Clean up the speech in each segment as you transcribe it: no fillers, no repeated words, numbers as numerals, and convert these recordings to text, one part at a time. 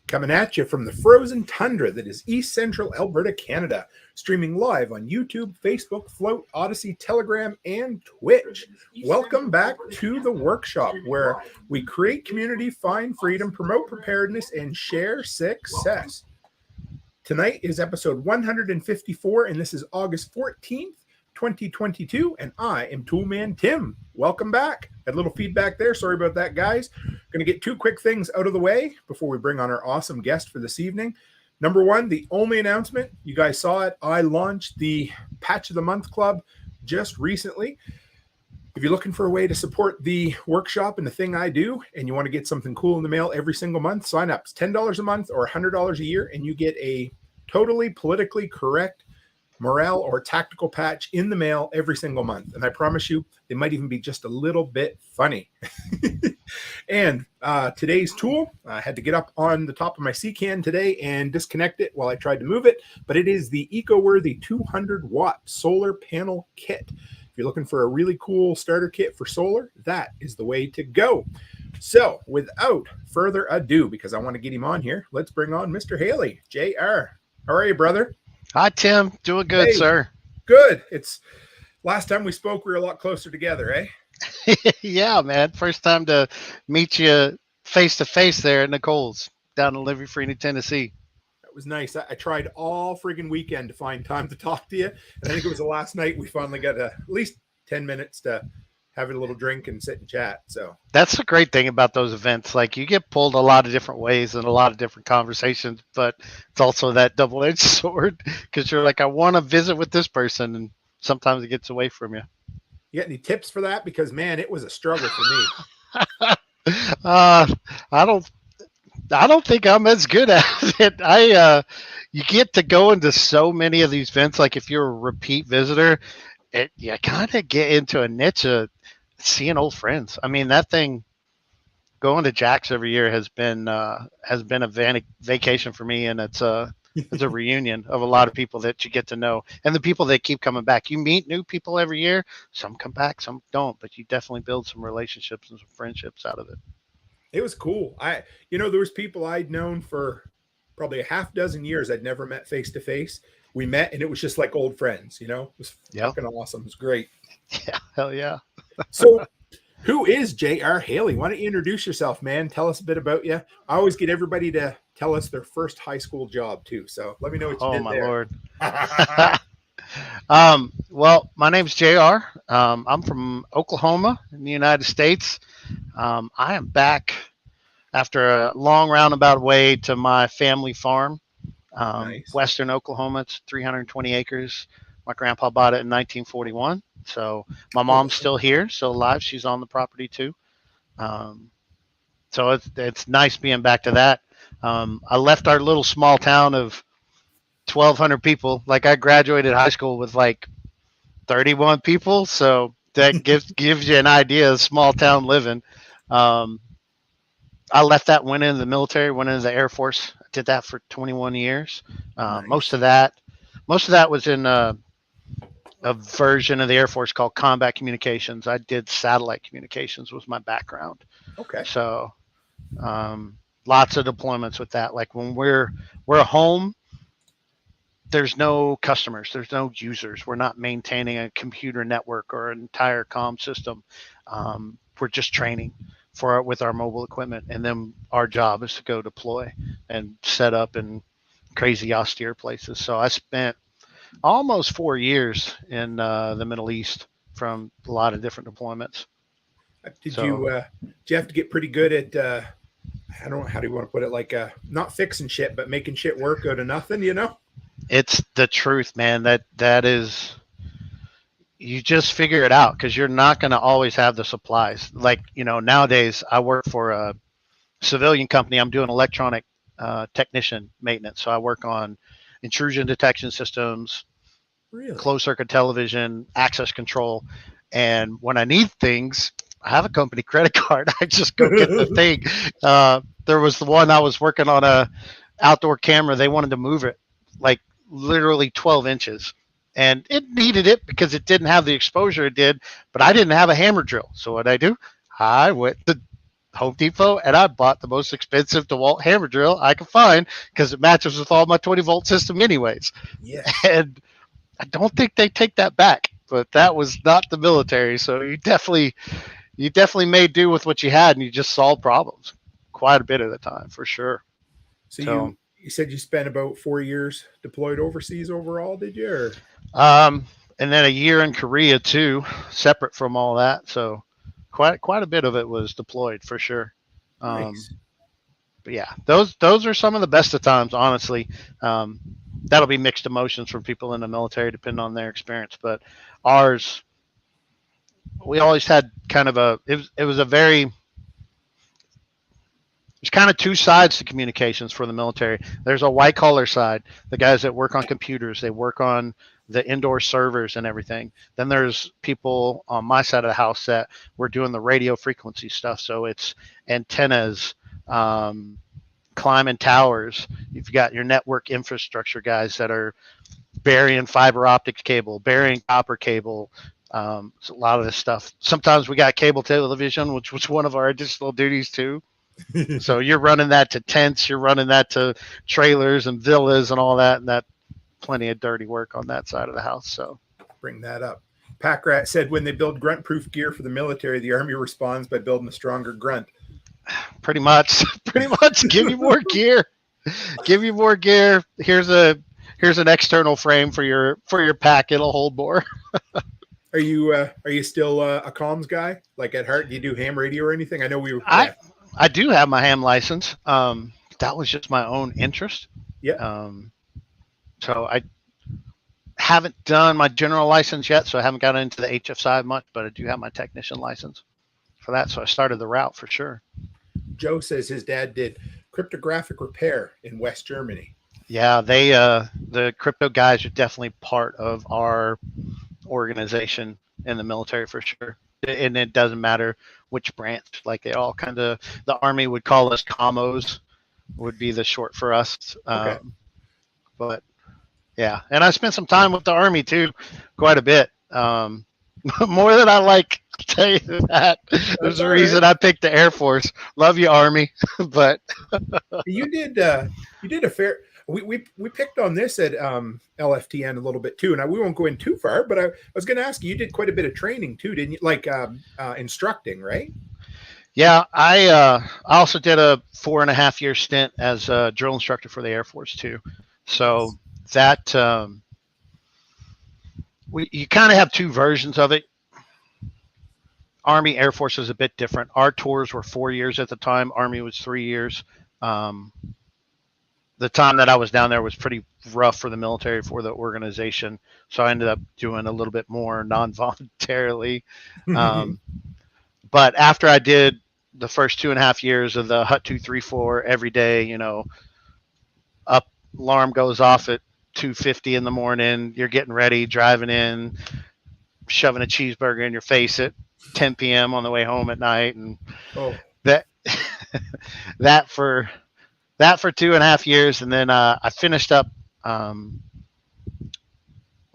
Coming at you from the frozen tundra that is East Central Alberta, Canada. Streaming live on YouTube, Facebook, Float, Odyssey, Telegram, and Twitch. Welcome back to the workshop where we create community, find freedom, promote preparedness, and share success. Tonight is episode 154, and this is August 14th, 2022, and I am Toolman Tim. Welcome back. Had a little feedback there. Sorry about that, guys. Going to get two quick things out of the way before we bring on our awesome guest for this evening. Number one, the only announcement, you guys saw it. I launched the Patch of the Month Club just recently. If you're looking for a way to support the workshop and the thing I do, and you want to get something cool in the mail every single month, sign up. It's $10 a month or $100 a year, and you get a totally politically correct morale or tactical patch in the mail every single month. And I promise you, they might even be just a little bit funny. And today's tool, I had to get up on the top of my C-can today and disconnect it while I tried to move it, but it is the eco-worthy 200-watt solar panel kit. If you're looking for a really cool starter kit for solar, that is the way to go. So without further ado, because I want to get him on here, let's bring on Mr. Haley. JR, how are you, brother? Hi, Tim. Doing good, hey, sir. Good. It's last time we spoke, we were a lot closer together, eh? Yeah, man. First time to meet you face to face there at Nicole's down in Livy Freeney, Tennessee. That was nice. I tried all friggin' weekend to find time to talk to you. And I think it was the last night we finally got at least 10 minutes to have a little drink and sit and chat. So that's the great thing about those events. Like, you get pulled a lot of different ways and a lot of different conversations, but it's also that double-edged sword because you're like, I want to visit with this person, and sometimes it gets away from you. You got any tips for that? Because man, it was a struggle for me. I don't think I'm as good at it. You get to go into so many of these events. Like, if you're a repeat visitor, you kind of get into a niche of seeing old friends. I mean, that thing, going to Jack's every year has been a vacation for me, and it's a reunion of a lot of people that you get to know, and the people that keep coming back. You meet new people every year. Some come back, some don't, but you definitely build some relationships and some friendships out of it. It was cool. There was people I'd known for probably a half dozen years. I'd never met face to face. We met, and it was just like old friends, It was fucking awesome. It was great. Yeah, hell yeah. So who is J.R. Haley? Why don't you introduce yourself, man? Tell us a bit about you. I always get everybody to tell us their first high school job, too. So let me know what you did there. Oh, my Lord. Well, my name's J.R. I'm from Oklahoma in the United States. I am back after a long roundabout way to my family farm. Nice. Western Oklahoma. It's 320 acres. My grandpa bought it in 1941. So my mom's still here, still alive. She's on the property too. So it's nice being back to that. I left our little small town of 1,200 people. Like, I graduated high school with like 31 people. So that gives you an idea of small town living. I left that, went into the military, went into the Air Force. I did that for 21 years. Nice. Most of that was in a version of the Air Force called combat communications. I did satellite communications was my background. Okay. So lots of deployments with that. Like, when we're home, there's no customers, there's no users. We're not maintaining a computer network or an entire comm system. We're just training with our mobile equipment, and then our job is to go deploy and set up in crazy austere places. So I spent almost 4 years in the Middle East from a lot of different deployments. Did you have to get pretty good at I don't know, how do you want to put it, like not fixing shit but making shit work out of nothing, It's the truth, man. That is, you just figure it out, because you're not going to always have the supplies. Like, nowadays I work for a civilian company. I'm doing electronic technician maintenance. So I work on intrusion detection systems, really? Closed circuit television, access control. And when I need things, I have a company credit card. I just go get the thing. There was the one I was working on, a outdoor camera. They wanted to move it like literally 12 inches. And it needed it because it didn't have the exposure it did, but I didn't have a hammer drill. So what I do? I went to Home Depot, and I bought the most expensive DeWalt hammer drill I could find because it matches with all my 20-volt system anyways. Yes. And I don't think they take that back, but that was not the military. So you definitely made do with what you had, and you just solved problems quite a bit of the time for sure. So you said you spent about 4 years deployed overseas overall, did you? Or? And then a year in Korea too, separate from all that. So quite a bit of it was deployed for sure. Nice. But yeah, those are some of the best of times, honestly. That'll be mixed emotions from people in the military, depending on their experience. But ours, we always had kind of there's kind of two sides to communications for the military. There's a white collar side, the guys that work on computers, they work on the indoor servers and everything. Then there's people on my side of the house that we're doing the radio frequency stuff. So it's antennas, climbing towers. You've got your network infrastructure guys that are burying fiber optic cable, burying copper cable. So a lot of this stuff. Sometimes we got cable television, which was one of our additional duties too. So you're running that to tents, you're running that to trailers and villas and all that, and that plenty of dirty work on that side of the house. So bring that up. Packrat said when they build grunt-proof gear for the military, the Army responds by building a stronger grunt. Pretty much. Give you more gear. Give you more gear. Here's an external frame for your pack. It'll hold more. Are you still a comms guy? Like at heart, do you do ham radio or anything? I know we were. I do have my ham license. That was just my own interest. Yeah. So I haven't done my general license yet, so I haven't gotten into the HF side much, but I do have my technician license for that. So I started the route for sure. Joe says his dad did cryptographic repair in West Germany. Yeah, they the crypto guys are definitely part of our organization in the military for sure. And it doesn't matter which branch, like they all kind of, the Army would call us commos, would be the short for us. Okay. But yeah, and I spent some time with the Army too, quite a bit. More than I like, I'll tell you that. There's a reason I picked the Air Force. Love you, Army. But you did a fair. We picked on this at LFTN a little bit too, and we won't go in too far. But I was going to ask you did quite a bit of training too, didn't you? Like instructing, right? Yeah, I also did a 4.5-year stint as a drill instructor for the Air Force too. So that you kind of have two versions of it. Army, Air Force is a bit different. Our tours were 4 years at the time. Army was 3 years. The time that I was down there was pretty rough for the military, for the organization. So I ended up doing a little bit more non-voluntarily. But after I did the first 2.5 years of the Hut 234 every day, up, alarm goes off at 2:50 in the morning. You're getting ready, driving in, shoving a cheeseburger in your face at 10 p.m. on the way home at night. And that for 2.5 years. And then I finished up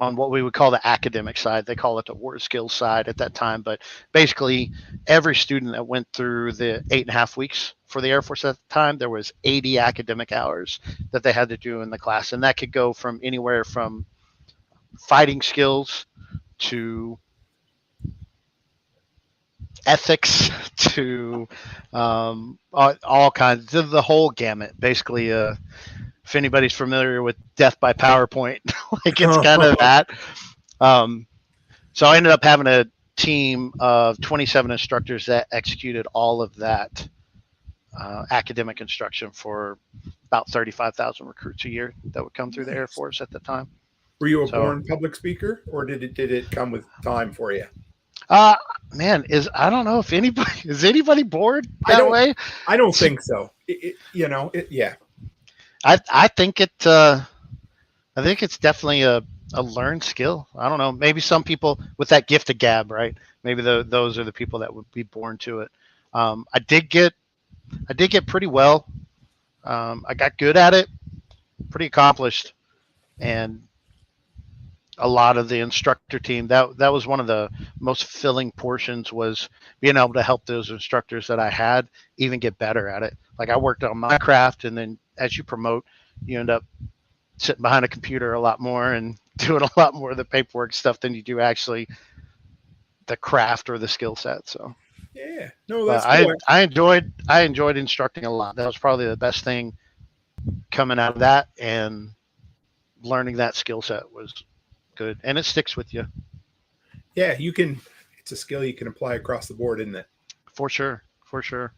on what we would call the academic side. They call it the war skills side at that time. But basically, every student that went through the 8.5 weeks for the Air Force at the time, there was 80 academic hours that they had to do in the class. And that could go from anywhere from fighting skills to ethics to all kinds of the whole gamut. Basically, if anybody's familiar with death by PowerPoint, like it's kind of that. So I ended up having a team of 27 instructors that executed all of that academic instruction for about 35,000 recruits a year that would come through the Air Force at the time. Were you a born public speaker, or did it come with time for you? Man, I don't know if anybody bored that way. I don't think so. Yeah. I think it's definitely a learned skill. I don't know. Maybe some people with that gift of gab, right? Maybe those are the people that would be born to it. I did get pretty well. I got good at it, pretty accomplished, and a lot of the instructor team. That was one of the most filling portions, was being able to help those instructors that I had even get better at it. Like, I worked on my craft, and then as you promote, you end up sitting behind a computer a lot more and doing a lot more of the paperwork stuff than you do actually the craft or the skill set. So, Yeah, no, but that's cool. I enjoyed instructing a lot. That was probably the best thing coming out of that, and learning that skill set was good, and it sticks with you Yeah, you can. It's a skill you can apply across the board, isn't it? for sure. For sure.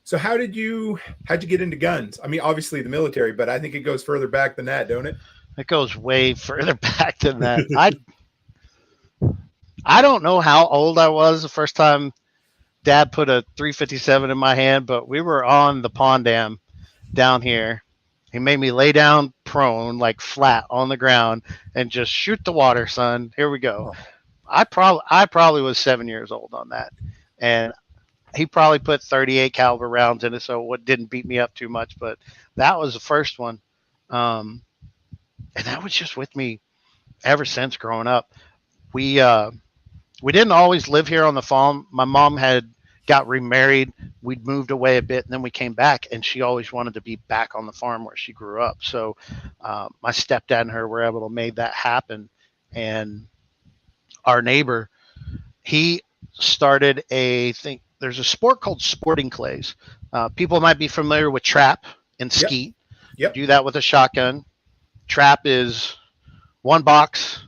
So how'd you get into guns? I mean, obviously the military, but I think it goes further back than that, don't it? It goes way further back than that. I don't know how old I was the first time Dad put a 357 in my hand, but we were on the pond dam down here. He made me lay down prone, like flat on the ground, and just shoot the water, son. Here we go. I probably was 7 years old on that, and he probably put 38 caliber rounds in it, so it didn't beat me up too much. But that was the first one, and that was just with me ever since growing up. We didn't always live here on the farm. My mom had got remarried. We'd moved away a bit, and then we came back, and she always wanted to be back on the farm where she grew up. So my stepdad and her were able to make that happen. And our neighbor, he started a thing. There's a sport called sporting clays. People might be familiar with trap and skeet. Yep. Do that with a shotgun. Trap is one box,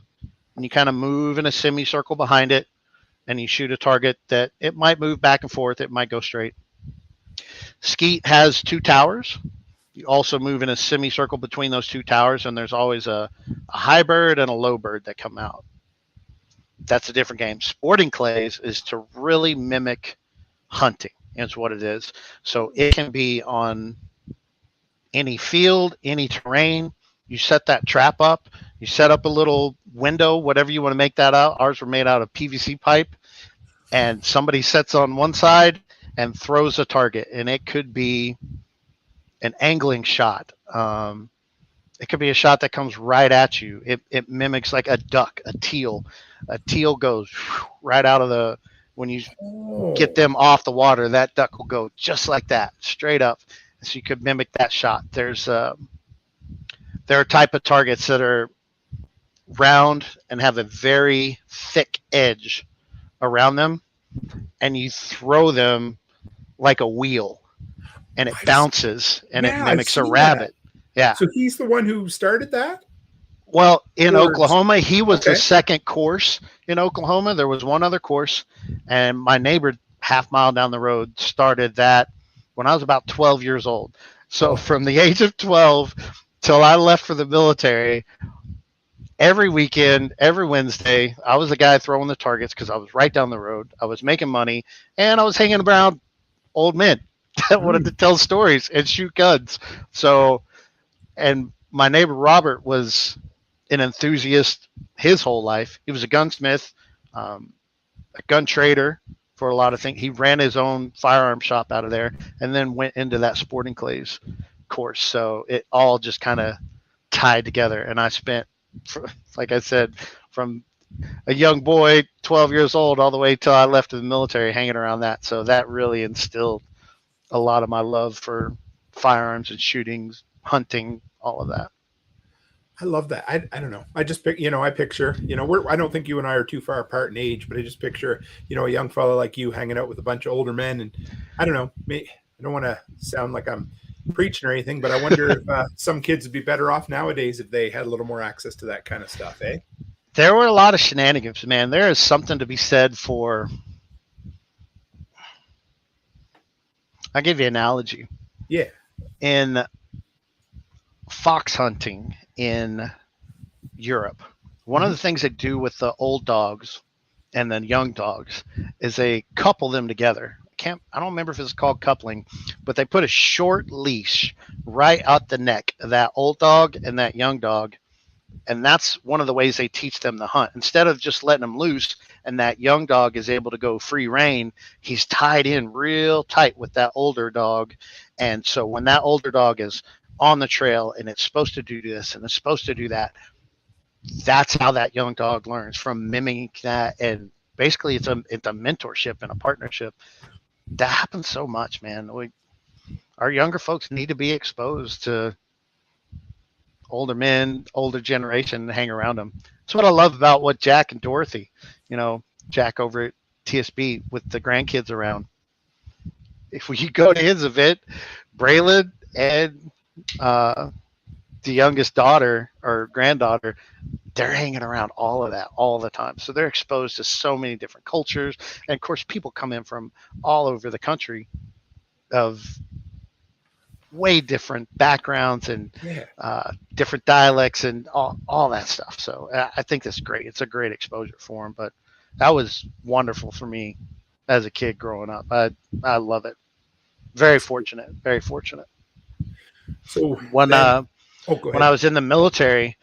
and you kind of move in a semicircle behind it, and you shoot a target that it might move back and forth. It might go straight. Skeet has two towers. You also move in a semicircle between those two towers, and there's always a high bird and a low bird that come out. That's a different game. Sporting clays is to really mimic hunting, is what it is. So it can be on any field, any terrain. You set that trap up. You set up a little window, whatever you want to make that out. Ours were made out of PVC pipe, and somebody sets on one side and throws a target, and it could be an angling shot. It could be a shot that comes right at you. It mimics like a duck, a teal. A teal goes right out of the, when you get them off the water, that duck will go just like that, straight up. So you could mimic that shot. There are type of targets that are round and have a very thick edge around them, and you throw them like a wheel, and it bounces, and it mimics a rabbit. Yeah. So he's the one who started that? Well, in Oklahoma, he was the second course in Oklahoma. There was one other course, and my neighbor half-mile down the road started that when I was about 12 years old. So from the age of 12 till I left for the military, every weekend, every Wednesday, I was the guy throwing the targets because I was right down the road. I was making money, and I was hanging around old men that wanted to tell stories and shoot guns. So, and my neighbor Robert was an enthusiast his whole life. He was a gunsmith, a gun trader for a lot of things. He ran his own firearm shop out of there, and then went into that sporting clays course. So it all just kind of tied together. And I spent, like I said, from a young boy, 12 years old, all the way till I left the military, hanging around that. So that really instilled a lot of my love for firearms and shootings, hunting, all of that. I love that. I don't know. I just I picture, I don't think you and I are too far apart in age, but I just picture, a young fellow like you hanging out with a bunch of older men. And I don't know, I don't want to sound like I'm preaching or anything, but I wonder if some kids would be better off nowadays if they had a little more access to that kind of stuff, eh? There were a lot of shenanigans, man. There is something to be said for, I'll give you an analogy. Yeah. In fox hunting in Europe, one of the things they do with the old dogs and the young dogs is they couple them together. I don't remember if it's called coupling, but they put a short leash right out the neck of that old dog and that young dog. And that's one of the ways they teach them to hunt. Instead of just letting them loose and that young dog is able to go free rein, he's tied in real tight with that older dog. And so when that older dog is on the trail and it's supposed to do this and it's supposed to do that, that's how that young dog learns, from mimicking that. And basically it's a mentorship and a partnership that happens so much, man. Our younger folks need to be exposed to older men, older generation, and hang around them. That's what I love about what Jack and Dorothy, Jack over at TSB with the grandkids around. If you go to his event, Braylon and the youngest daughter or granddaughter, they're hanging around all of that all the time. So they're exposed to so many different cultures. And of course, people come in from all over the country of way different backgrounds and different dialects and all that stuff. So I think that's great. It's a great exposure for them. But that was wonderful for me as a kid growing up. I love it. Very fortunate. Very fortunate. So when I was in the military,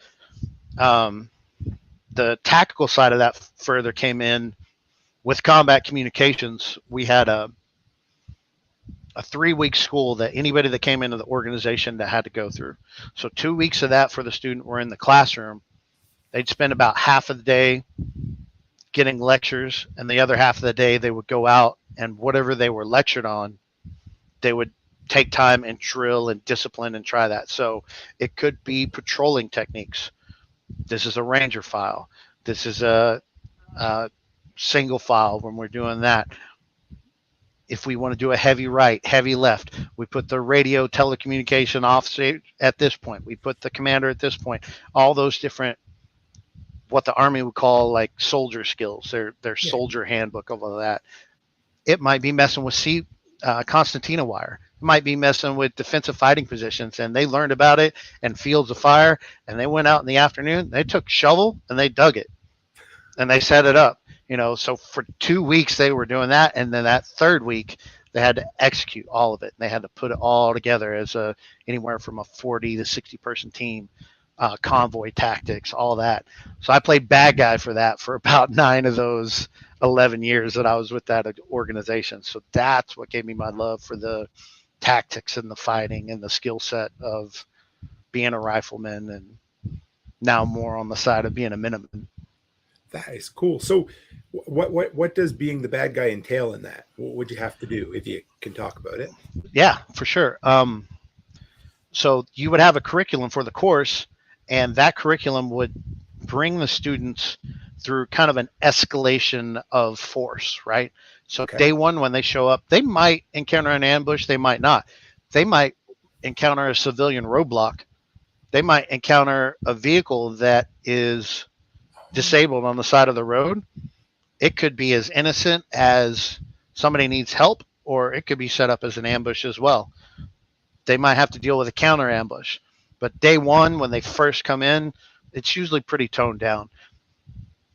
the tactical side of that further came in with combat communications. We had a 3-week school that anybody that came into the organization that had to go through. So 2 weeks of that for the student were in the classroom. They'd spend about half of the day getting lectures, and the other half of the day they would go out, and whatever they were lectured on, they would take time and drill and discipline and try that. So it could be patrolling techniques. This is a ranger file. This is a single file when we're doing that. If we want to do a heavy right, heavy left, we put the radio telecommunication officer at this point. We put the commander at this point. All those different, what the Army would call like soldier skills, their soldier handbook of all that. It might be messing with concertina wire. It might be messing with defensive fighting positions, and they learned about it and fields of fire, and they went out in the afternoon. They took shovel and they dug it, and they set it up. So for 2 weeks they were doing that, and then that third week they had to execute all of it. They had to put it all together as anywhere from a 40 to 60 person team, convoy tactics, all that. So I played bad guy for that for about 9 of those 11 years that I was with that organization. So that's what gave me my love for the tactics and the fighting and the skill set of being a rifleman, and now more on the side of being a Minuteman. That is cool. So what does being the bad guy entail in that? What would you have to do, if you can talk about it? Yeah, for sure. So you would have a curriculum for the course, and that curriculum would bring the students through kind of an escalation of force, right? So day one, when they show up, they might encounter an ambush. They might not. They might encounter a civilian roadblock. They might encounter a vehicle that is disabled on the side of the road. It could be as innocent as somebody needs help, or it could be set up as an ambush as well. They might have to deal with a counter ambush. But day one, when they first come in, it's usually pretty toned down.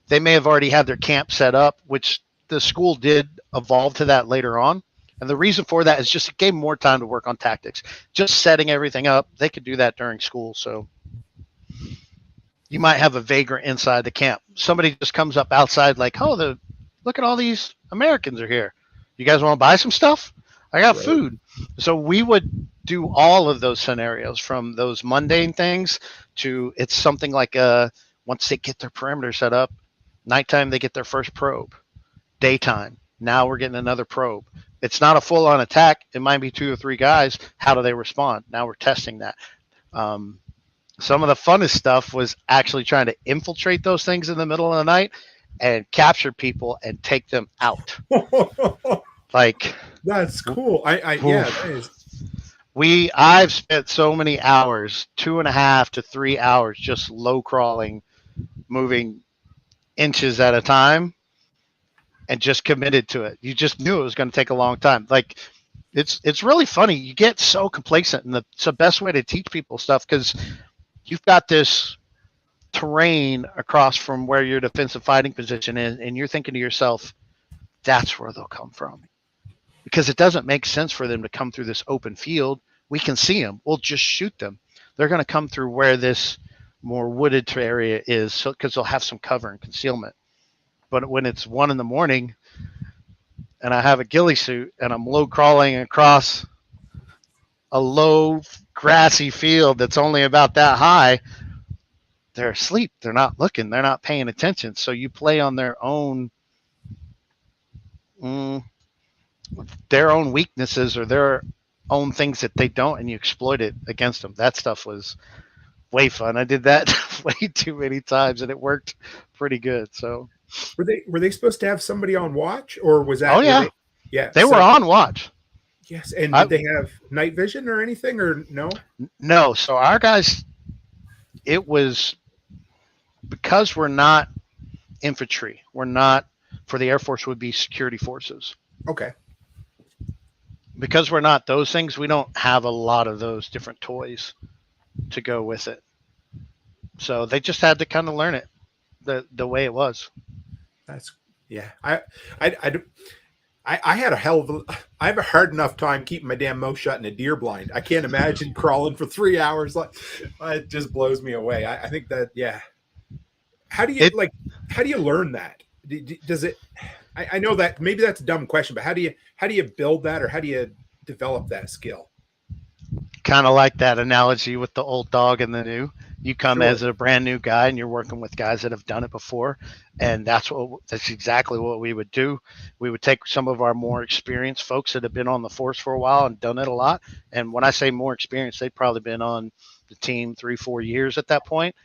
They may have already had their camp set up, which the school did evolve to that later on. And the reason for that is just it gave them more time to work on tactics. Just setting everything up, they could do that during school. So you might have a vagrant inside the camp. Somebody just comes up outside like, oh, look at all these Americans are here. You guys want to buy some stuff? I got food. So we would do all of those scenarios, from those mundane things to it's something like once they get their perimeter set up, nighttime they get their first probe. Daytime, now we're getting another probe. It's not a full-on attack. It might be 2 or 3 guys. How do they respond? Now we're testing that. Some of the funnest stuff was actually trying to infiltrate those things in the middle of the night and capture people and take them out. Like, that's cool. That is. I've spent so many hours, 2.5 to 3 hours, just low crawling, moving inches at a time, and just committed to it. You just knew it was going to take a long time. Like, it's really funny. You get so complacent, and it's the best way to teach people stuff, because you've got this terrain across from where your defensive fighting position is, and you're thinking to yourself, that's where they'll come from. Because it doesn't make sense for them to come through this open field. We can see them. We'll just shoot them. They're going to come through where this more wooded area is, because they'll have some cover and concealment. But when it's 1 a.m. and I have a ghillie suit and I'm low crawling across a low grassy field that's only about that high, they're asleep. They're not looking. They're not paying attention. So you play on mm, their own weaknesses or their own things that they don't, and you exploit it against them. That stuff was way fun. I did that way too many times, and it worked pretty good. So were they supposed to have somebody on watch, or was that? Oh yeah, Yeah, they were on watch. Yes, and did they have night vision or anything, or no? No. So our guys, it was because we're not infantry. We're not, for the Air Force would be security forces. Okay. Because we're not those things, we don't have a lot of those different toys to go with it. So they just had to kind of learn it the way it was. That's yeah. I had I have a hard enough time keeping my damn mouth shut in a deer blind. I can't imagine crawling for 3 hours. Like, it just blows me away. I think that, yeah. How do you learn that? Does it, I know that maybe that's a dumb question, but how do you build that, or how do you develop that skill? Kind of like that analogy with the old dog and the new. You come Sure. as a brand new guy and you're working with guys that have done it before. And that's exactly what we would do. We would take some of our more experienced folks that have been on the force for a while and done it a lot. And when I say more experienced, they'd probably been on the team 3-4 years at that point.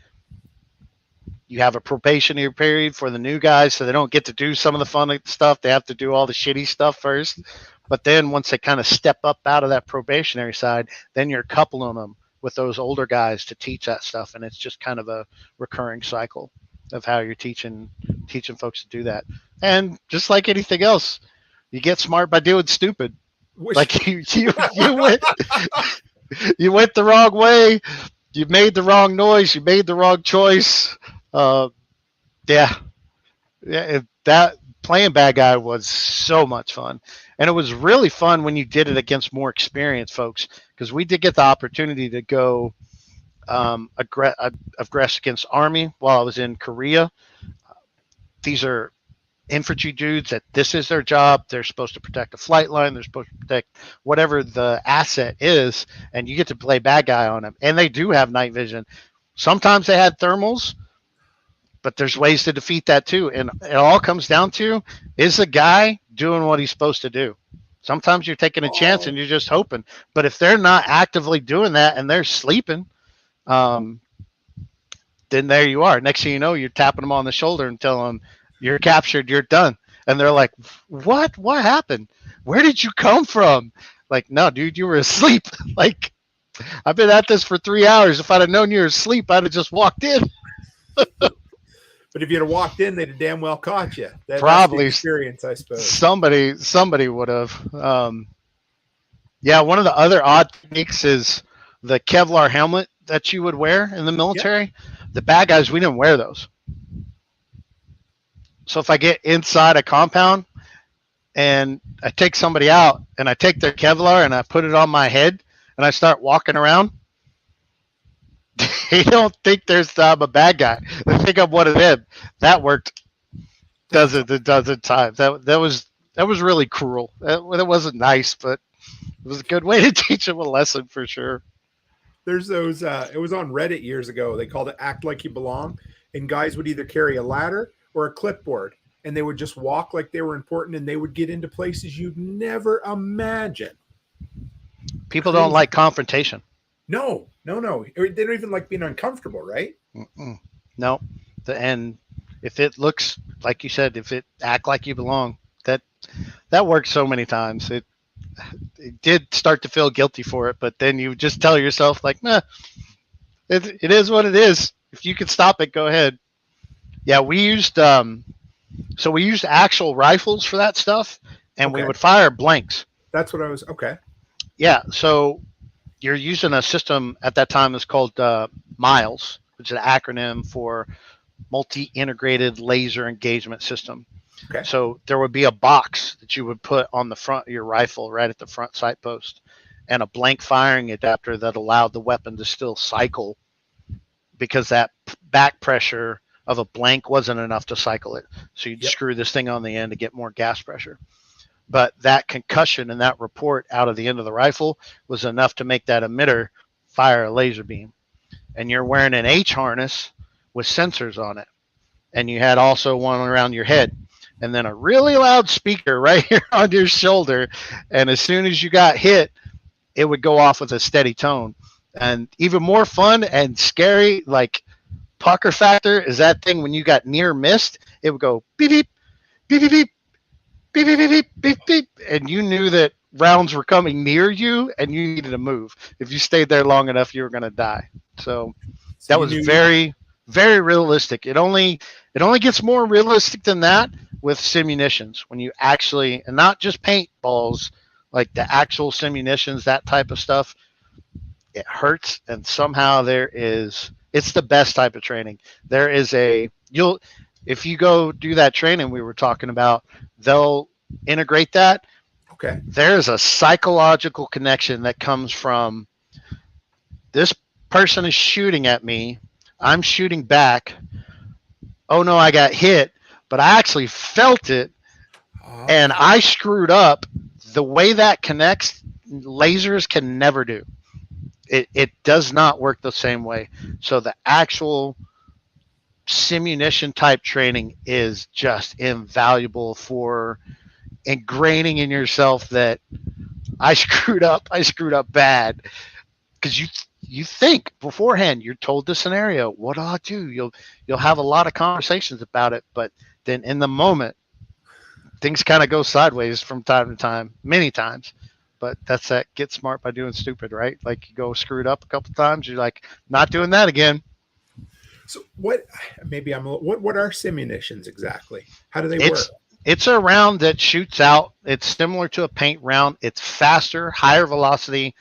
You have a probationary period for the new guys, so they don't get to do some of the fun stuff. They have to do all the shitty stuff first. But then once they kind of step up out of that probationary side, then you're coupling them with those older guys to teach that stuff. And it's just kind of a recurring cycle of how you're teaching folks to do that. And just like anything else, you get smart by doing stupid. Like you went you went the wrong way. You made the wrong noise. You made the wrong choice. That playing bad guy was so much fun. And it was really fun when you did it against more experienced folks, because we did get the opportunity to go aggress against Army while I was in Korea. These are infantry dudes that this is their job. They're supposed to protect a flight line. They're supposed to protect whatever the asset is, and you get to play bad guy on them. And they do have night vision. Sometimes they had thermals, but there's ways to defeat that too. And it all comes down to, is the guy doing what he's supposed to do? Sometimes you're taking a chance and you're just hoping. But if they're not actively doing that and they're sleeping, then there you are. Next thing you know, you're tapping them on the shoulder and telling them, you're captured, you're done. And they're like, what? What happened? Where did you come from? Like, no, dude, you were asleep. Like, I've been at this for 3 hours. If I'd have known you were asleep, I'd have just walked in. But if you'd have walked in, they'd have damn well caught you. Probably. That's the experience, I suppose. Somebody would have. Yeah, one of the other odd techniques is the Kevlar helmet that you would wear in the military. Yep. The bad guys, we didn't wear those. So if I get inside a compound and I take somebody out and I take their Kevlar and I put it on my head and I start walking around, they don't think I'm a bad guy. They think I'm one of them. That worked a dozen times. That was really cruel. That wasn't nice, but it was a good way to teach them a lesson for sure. There's those, it was on Reddit years ago. They called it Act Like You Belong. And guys would either carry a ladder or a clipboard. And they would just walk like they were important, and they would get into places you'd never imagine. People don't like confrontation. No. They don't even like being uncomfortable, right? No. And if it looks, like you said, if it act like you belong, that works so many times. It did start to feel guilty for it, but then you just tell yourself, like, nah, it is what it is. If you can stop it, go ahead. Yeah, we used actual rifles for that stuff, and we would fire blanks. That's what I was, okay. Yeah, so you're using a system at that time that's called MILES, which is an acronym for Multi-Integrated Laser Engagement System. Okay. So there would be a box that you would put on the front of your rifle, right at the front sight post, and a blank firing adapter that allowed the weapon to still cycle, because that back pressure of a blank wasn't enough to cycle it. So you'd screw this thing on the end to get more gas pressure. But that concussion and that report out of the end of the rifle was enough to make that emitter fire a laser beam. And you're wearing an H harness with sensors on it. And you had also one around your head, and then a really loud speaker right here on your shoulder. And as soon as you got hit, it would go off with a steady tone. And even more fun and scary, like pucker factor, is that thing when you got near missed, it would go beep, beep, beep, beep, beep, beep, beep, beep, beep, beep, beep. And you knew that rounds were coming near you and you needed to move. If you stayed there long enough, you were going to die. So So that you was knew very, very realistic. It only gets more realistic than that with simunitions when you actually, and not just paintballs, like the actual simunitions, that type of stuff. It hurts, and somehow it's the best type of training. There is if you go do that training we were talking about, they'll integrate that. Okay. There's a psychological connection that comes from this person is shooting at me, I'm shooting back. Oh no, I got hit, but I actually felt it and I screwed up. The way that connects, lasers can never do. It does not work the same way. So the actual simunition type training is just invaluable for ingraining in yourself that I screwed up bad, because you think beforehand, you're told the scenario, what do I do? You'll have a lot of conversations about it, but then in the moment things kind of go sideways from time to time, many times. But that's that get smart by doing stupid, right? Like you go screwed up a couple times, you're like, not doing that again. So what are simunitions exactly? How do they work? It's a round that shoots out. It's similar to a paint round. It's faster, higher velocity.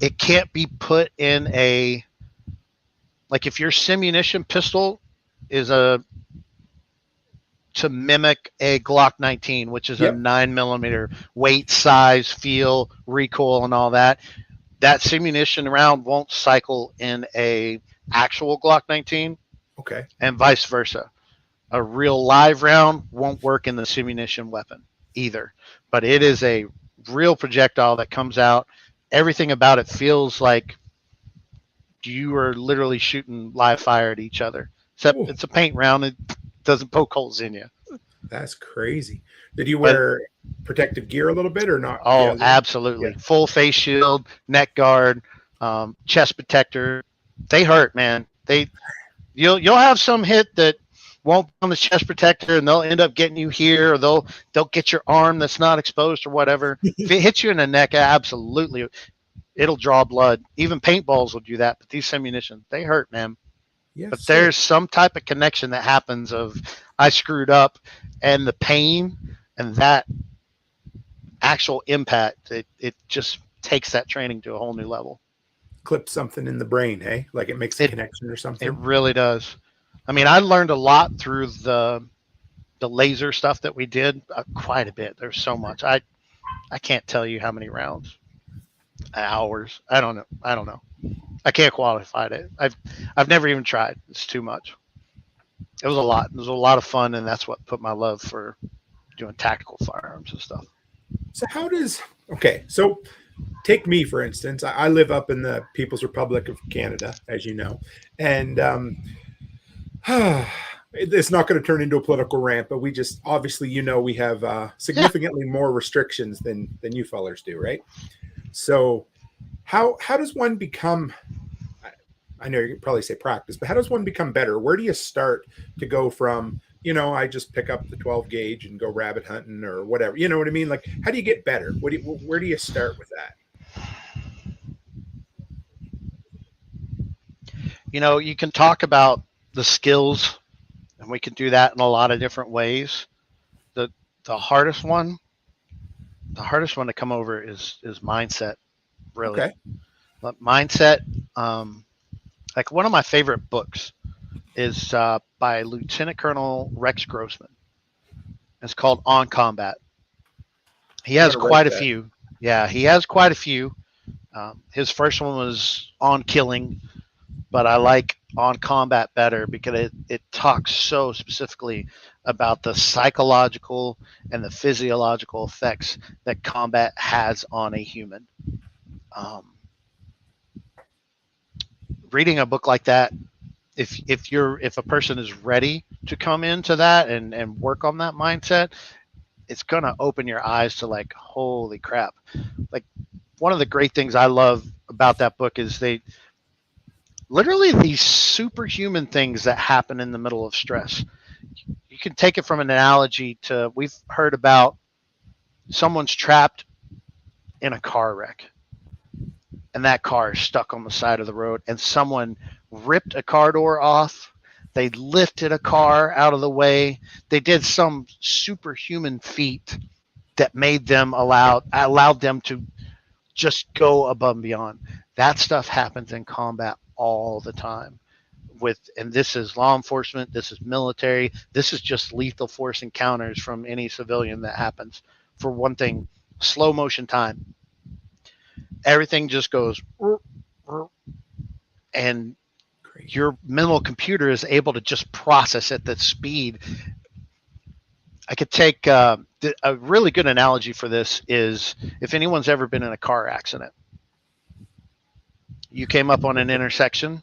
It can't be put in like if your simunition pistol is to mimic a Glock 19, which is a 9mm weight, size, feel, recoil, and all that. That simunition round won't cycle in a actual Glock 19. Okay. And vice versa. A real live round won't work in the simunition weapon either. But it is a real projectile that comes out. Everything about it feels like you are literally shooting live fire at each other. Except it's a paint round. It doesn't poke holes in you. That's crazy. Did you wear protective gear a little bit or not? Oh, absolutely. Yeah. Full face shield, neck guard, chest protector. They hurt, man. You'll have some hit that won't be on the chest protector, and they'll end up getting you here, or they'll get your arm that's not exposed or whatever. If it hits you in the neck, absolutely, it'll draw blood. Even paintballs will do that, but these simunitions, they hurt, man. Yes, but there's some type of connection that happens of I screwed up, and the pain and that actual impact, it just takes that training to a whole new level. Clip something in the brain, hey? Like it makes a connection or something? It really does. I mean, I learned a lot through the laser stuff that we did, quite a bit. There's so much. I can't tell you how many rounds, hours. I don't know. I can't qualify it. I've never even tried. It's too much. It was a lot. It was a lot of fun, and that's what put my love for doing tactical firearms and stuff. So so take me, for instance. I live up in the People's Republic of Canada, as you know, and it's not going to turn into a political rant, but we just, obviously, we have significantly more restrictions than you fellers do, right? So how does one become, I know you could probably say practice, but how does one become better? Where do you start to go from, I just pick up the 12 gauge and go rabbit hunting or whatever, you know what I mean? Like, how do you get better? Where do you start with that? You can talk about the skills, and we can do that in a lot of different ways. The hardest one to come over is mindset, really. Okay. But mindset, like one of my favorite books is by Lieutenant Colonel Rex Grossman. It's called On Combat. He has quite a few. Yeah, he has quite a few. His first one was On Killing, but I like On Combat better because it talks so specifically about the psychological and the physiological effects that combat has on a human. Reading a book like that if a person is ready to come into that and work on that mindset, it's going to open your eyes to like, holy crap. Like, one of the great things I love about that book is they literally these superhuman things that happen in the middle of stress. You can take it from an analogy to, we've heard about someone's trapped in a car wreck and that car is stuck on the side of the road and someone ripped a car door off. They lifted a car out of the way. They did some superhuman feat that made them allowed them to just go above and beyond. That stuff happens in combat all the time. And this is law enforcement, this is military, this is just lethal force encounters from any civilian that happens. For one thing, slow motion time. Everything just goes, and your mental computer is able to just process at that speed. I could take a really good analogy for this is if anyone's ever been in a car accident. You came up on an intersection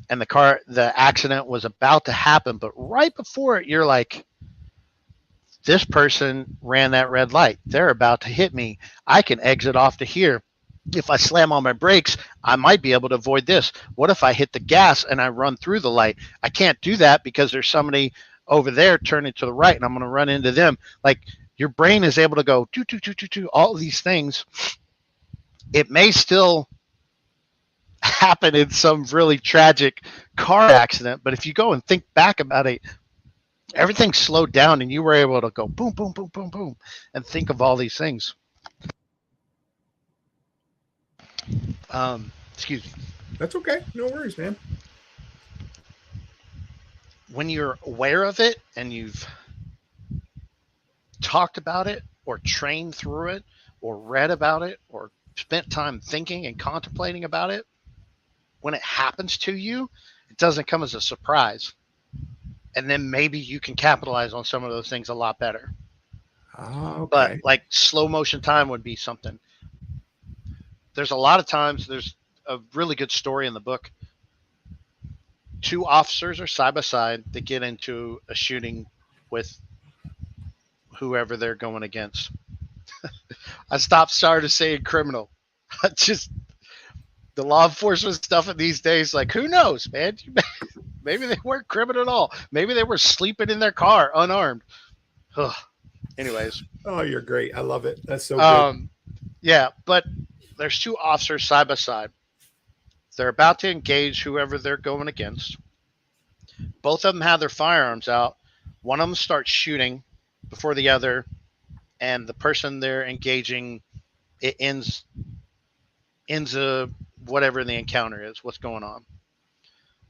and the accident was about to happen, but right before it, you're like, this person ran that red light. They're about to hit me. I can exit off to here. If I slam on my brakes, I might be able to avoid this. What if I hit the gas and I run through the light? I can't do that because there's somebody over there turning to the right and I'm going to run into them. Like, your brain is able to go do all of these things. It may still happen in some really tragic car accident, but if you go and think back about it, everything slowed down and you were able to go boom, boom, boom, boom, boom, and think of all these things. Excuse me. That's okay. No worries, man. When you're aware of it and you've talked about it or trained through it or read about it or spent time thinking and contemplating about it, when it happens to you, it doesn't come as a surprise. And then maybe you can capitalize on some of those things a lot better. Okay. But like slow motion time would be something. There's a lot of times, there's a really good story in the book. Two officers are side by side. They get into a shooting with whoever they're going against. I started saying criminal. The law enforcement stuff in these days, like, who knows, man? Maybe they weren't criminal at all. Maybe they were sleeping in their car unarmed. Ugh. Anyways. Oh, you're great. I love it. That's so good. Yeah, but there's two officers side by side. They're about to engage whoever they're going against. Both of them have their firearms out. One of them starts shooting before the other, and the person they're engaging, it ends whatever the encounter is, what's going on.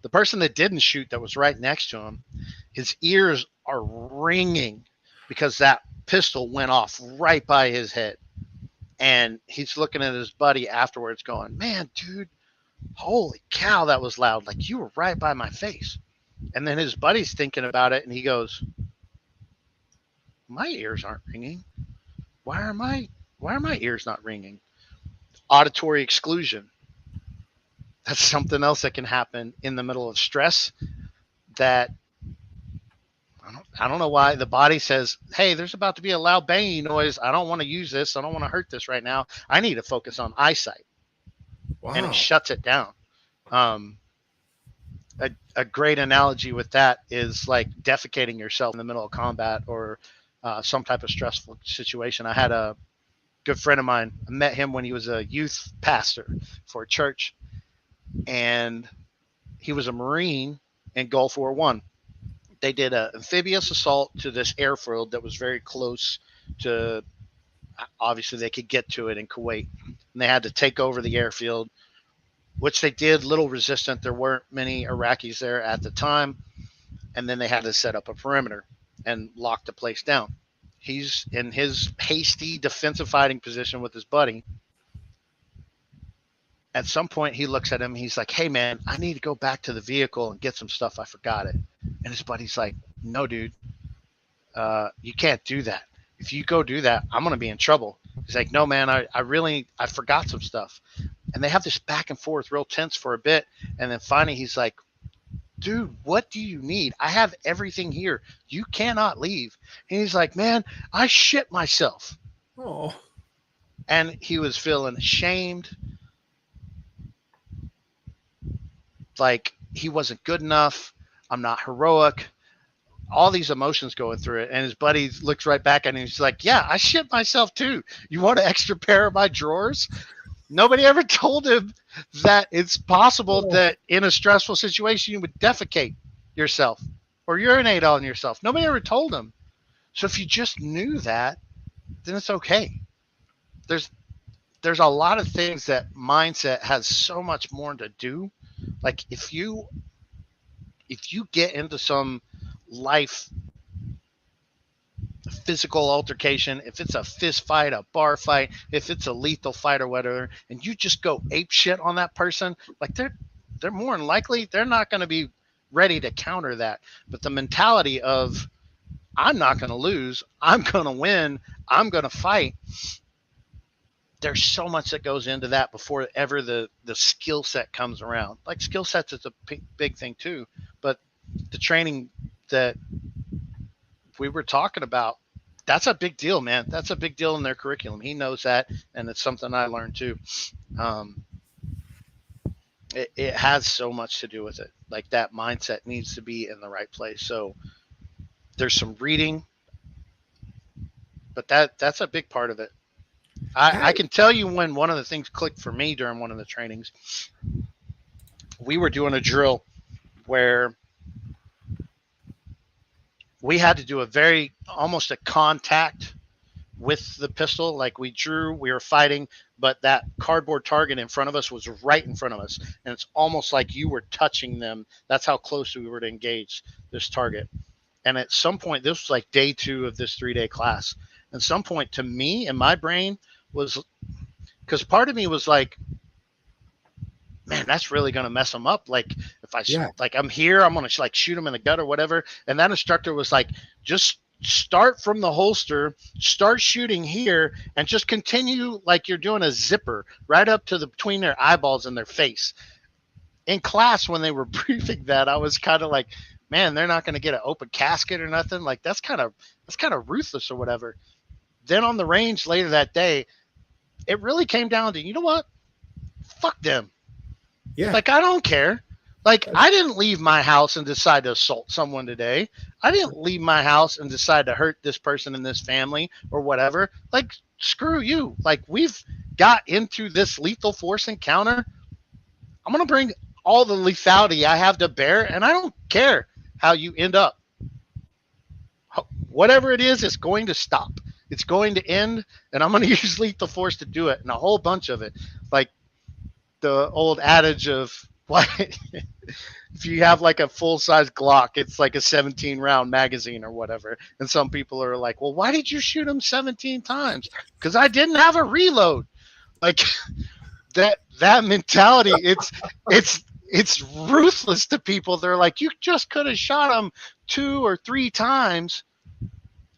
The person that didn't shoot, that was right next to him, his ears are ringing because that pistol went off right by his head. And he's looking at his buddy afterwards going, man, dude, holy cow, that was loud. Like, you were right by my face. And then his buddy's thinking about it, and he goes, my ears aren't ringing. Why are my ears not ringing? Auditory exclusion. That's something else that can happen in the middle of stress that I don't know why the body says, hey, there's about to be a loud banging noise. I don't want to use this. I don't want to hurt this right now. I need to focus on eyesight. Wow. And it shuts it down. A great analogy with that is like defecating yourself in the middle of combat or some type of stressful situation. I had a good friend of mine. I met him when he was a youth pastor for a church. And he was a Marine in Gulf War I. They did an amphibious assault to this airfield that was very close to, obviously they could get to it in Kuwait. And they had to take over the airfield, which they did, little resistant. There weren't many Iraqis there at the time. And then they had to set up a perimeter and lock the place down. He's in his hasty defensive fighting position with his buddy. At some point, he looks at him. He's like, hey, man, I need to go back to the vehicle and get some stuff. I forgot it. And his buddy's like, no, dude, you can't do that. If you go do that, I'm going to be in trouble. He's like, no, man, I forgot some stuff. And they have this back and forth, real tense for a bit. And then finally, he's like, dude, what do you need? I have everything here. You cannot leave. And he's like, man, I shit myself. Oh, And he was feeling ashamed, like he wasn't good enough. I'm not heroic. All these emotions going through it. And his buddy looks right back at him and he's like, yeah, I shit myself too. You want an extra pair of my drawers? Nobody ever told him that it's possible that in a stressful situation you would defecate yourself or urinate on yourself. Nobody ever told him. So if you just knew that, then it's okay. There's a lot of things that mindset has so much more to do. Like if you get into some life physical altercation, if it's a fist fight, a bar fight, if it's a lethal fight or whatever, and you just go ape shit on that person, like they're more than likely they're not going to be ready to counter that. But the mentality of I'm not going to lose, I'm going to win, I'm going to fight. There's so much that goes into that before ever the skill set comes around. Like skill sets is a big thing too, but the training that we were talking about, that's a big deal, man. That's a big deal in their curriculum. He knows that, and it's something I learned too. It has so much to do with it. Like that mindset needs to be in the right place. So there's some reading, but that's a big part of it. I can tell you when one of the things clicked for me during one of the trainings. We were doing a drill where we had to do almost a contact with the pistol. Like we were fighting, but that cardboard target in front of us was right in front of us. And it's almost like you were touching them. That's how close we were to engage this target. And at some point, this was like day 2 of this 3-day class. At some point to me in my brain was, because part of me was like, man, that's really going to mess them up. Like if like I'm here, I'm going to like shoot them in the gut or whatever. And that instructor was like, just start from the holster, start shooting here, and just continue like you're doing a zipper right up to between their eyeballs and their face. In class, when they were briefing that, I was kind of like, man, they're not going to get an open casket or nothing. Like that's kind of ruthless or whatever. Then on the range later that day, it really came down to, you know what? Fuck them. yeah. Like, I don't care. Like, I didn't leave my house and decide to assault someone today. I didn't leave my house and decide to hurt this person in this family or whatever. Like, screw you. Like, we've got into this lethal force encounter. I'm going to bring all the lethality I have to bear, and I don't care how you end up. Whatever it is, it's going to stop. It's going to end, and I'm going to use lethal force to do it, and a whole bunch of it. Like the old adage of, why, if you have like a full-size Glock, it's like a 17-round magazine or whatever. And some people are like, well, why did you shoot him 17 times? Because I didn't have a reload. Like that mentality, it's ruthless to people. They're like, you just could have shot him 2 or 3 times.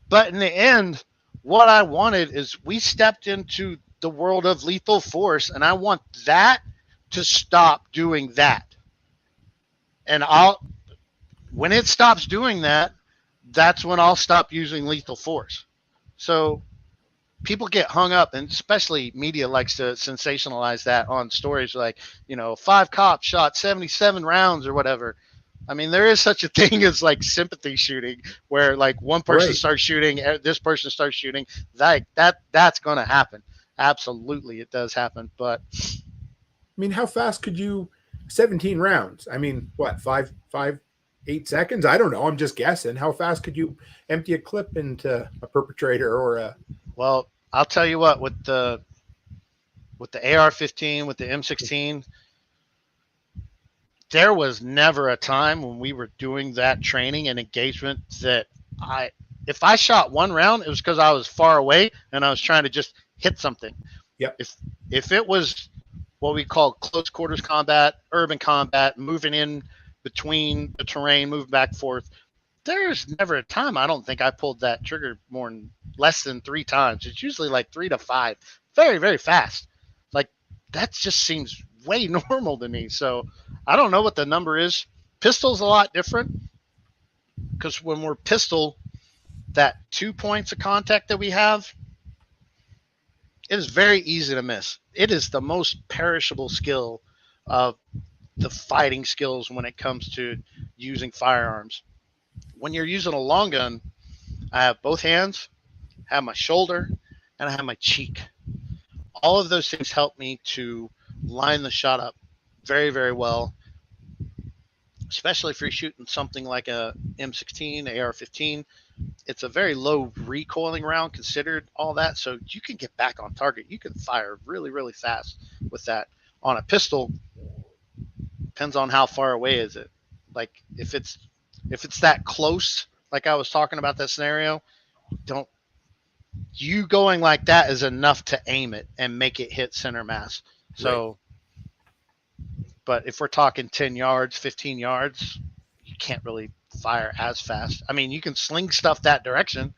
But in the end, what I wanted is we stepped into the world of lethal force, and I want that to stop doing that. And when it stops doing that, that's when I'll stop using lethal force. So people get hung up, and especially media likes to sensationalize that on stories like, 5 cops shot 77 rounds or whatever. I mean, there is such a thing as like sympathy shooting, where like one person starts shooting, this person starts shooting. That's going to happen. Absolutely, it does happen. But I mean, how fast could you? 17 rounds. I mean, what, 8 seconds? I don't know. I'm just guessing. How fast could you empty a clip into a perpetrator or a? Well, I'll tell you what. With the AR-15, with the M16. There was never a time when we were doing that training and engagement that if I shot 1 round, it was because I was far away and I was trying to just hit something. Yep. If it was what we call close quarters combat, urban combat, moving in between the terrain, moving back and forth, there's never a time I don't think I pulled that trigger less than 3 times. It's usually like 3 to 5, very, very fast. Like that just seems way normal to me. So I don't know what the number is. Pistol's a lot different because when we're pistol, that 2 points of contact that we have, it is very easy to miss. It is the most perishable skill of the fighting skills when it comes to using firearms. When you're using a long gun, I have both hands, I have my shoulder, and I have my cheek. All of those things help me to line the shot up very, very well, especially if you're shooting something like a M16, AR-15. It's a very low recoiling round considered all that, so you can get back on target. You can fire really, really fast with that. On a pistol, depends on how far away is it. Like if it's that close, like I was talking about that scenario, don't you going like that is enough to aim it and make it hit center mass. So, right. But if we're talking 10 yards, 15 yards, you can't really fire as fast. I mean, you can sling stuff that direction,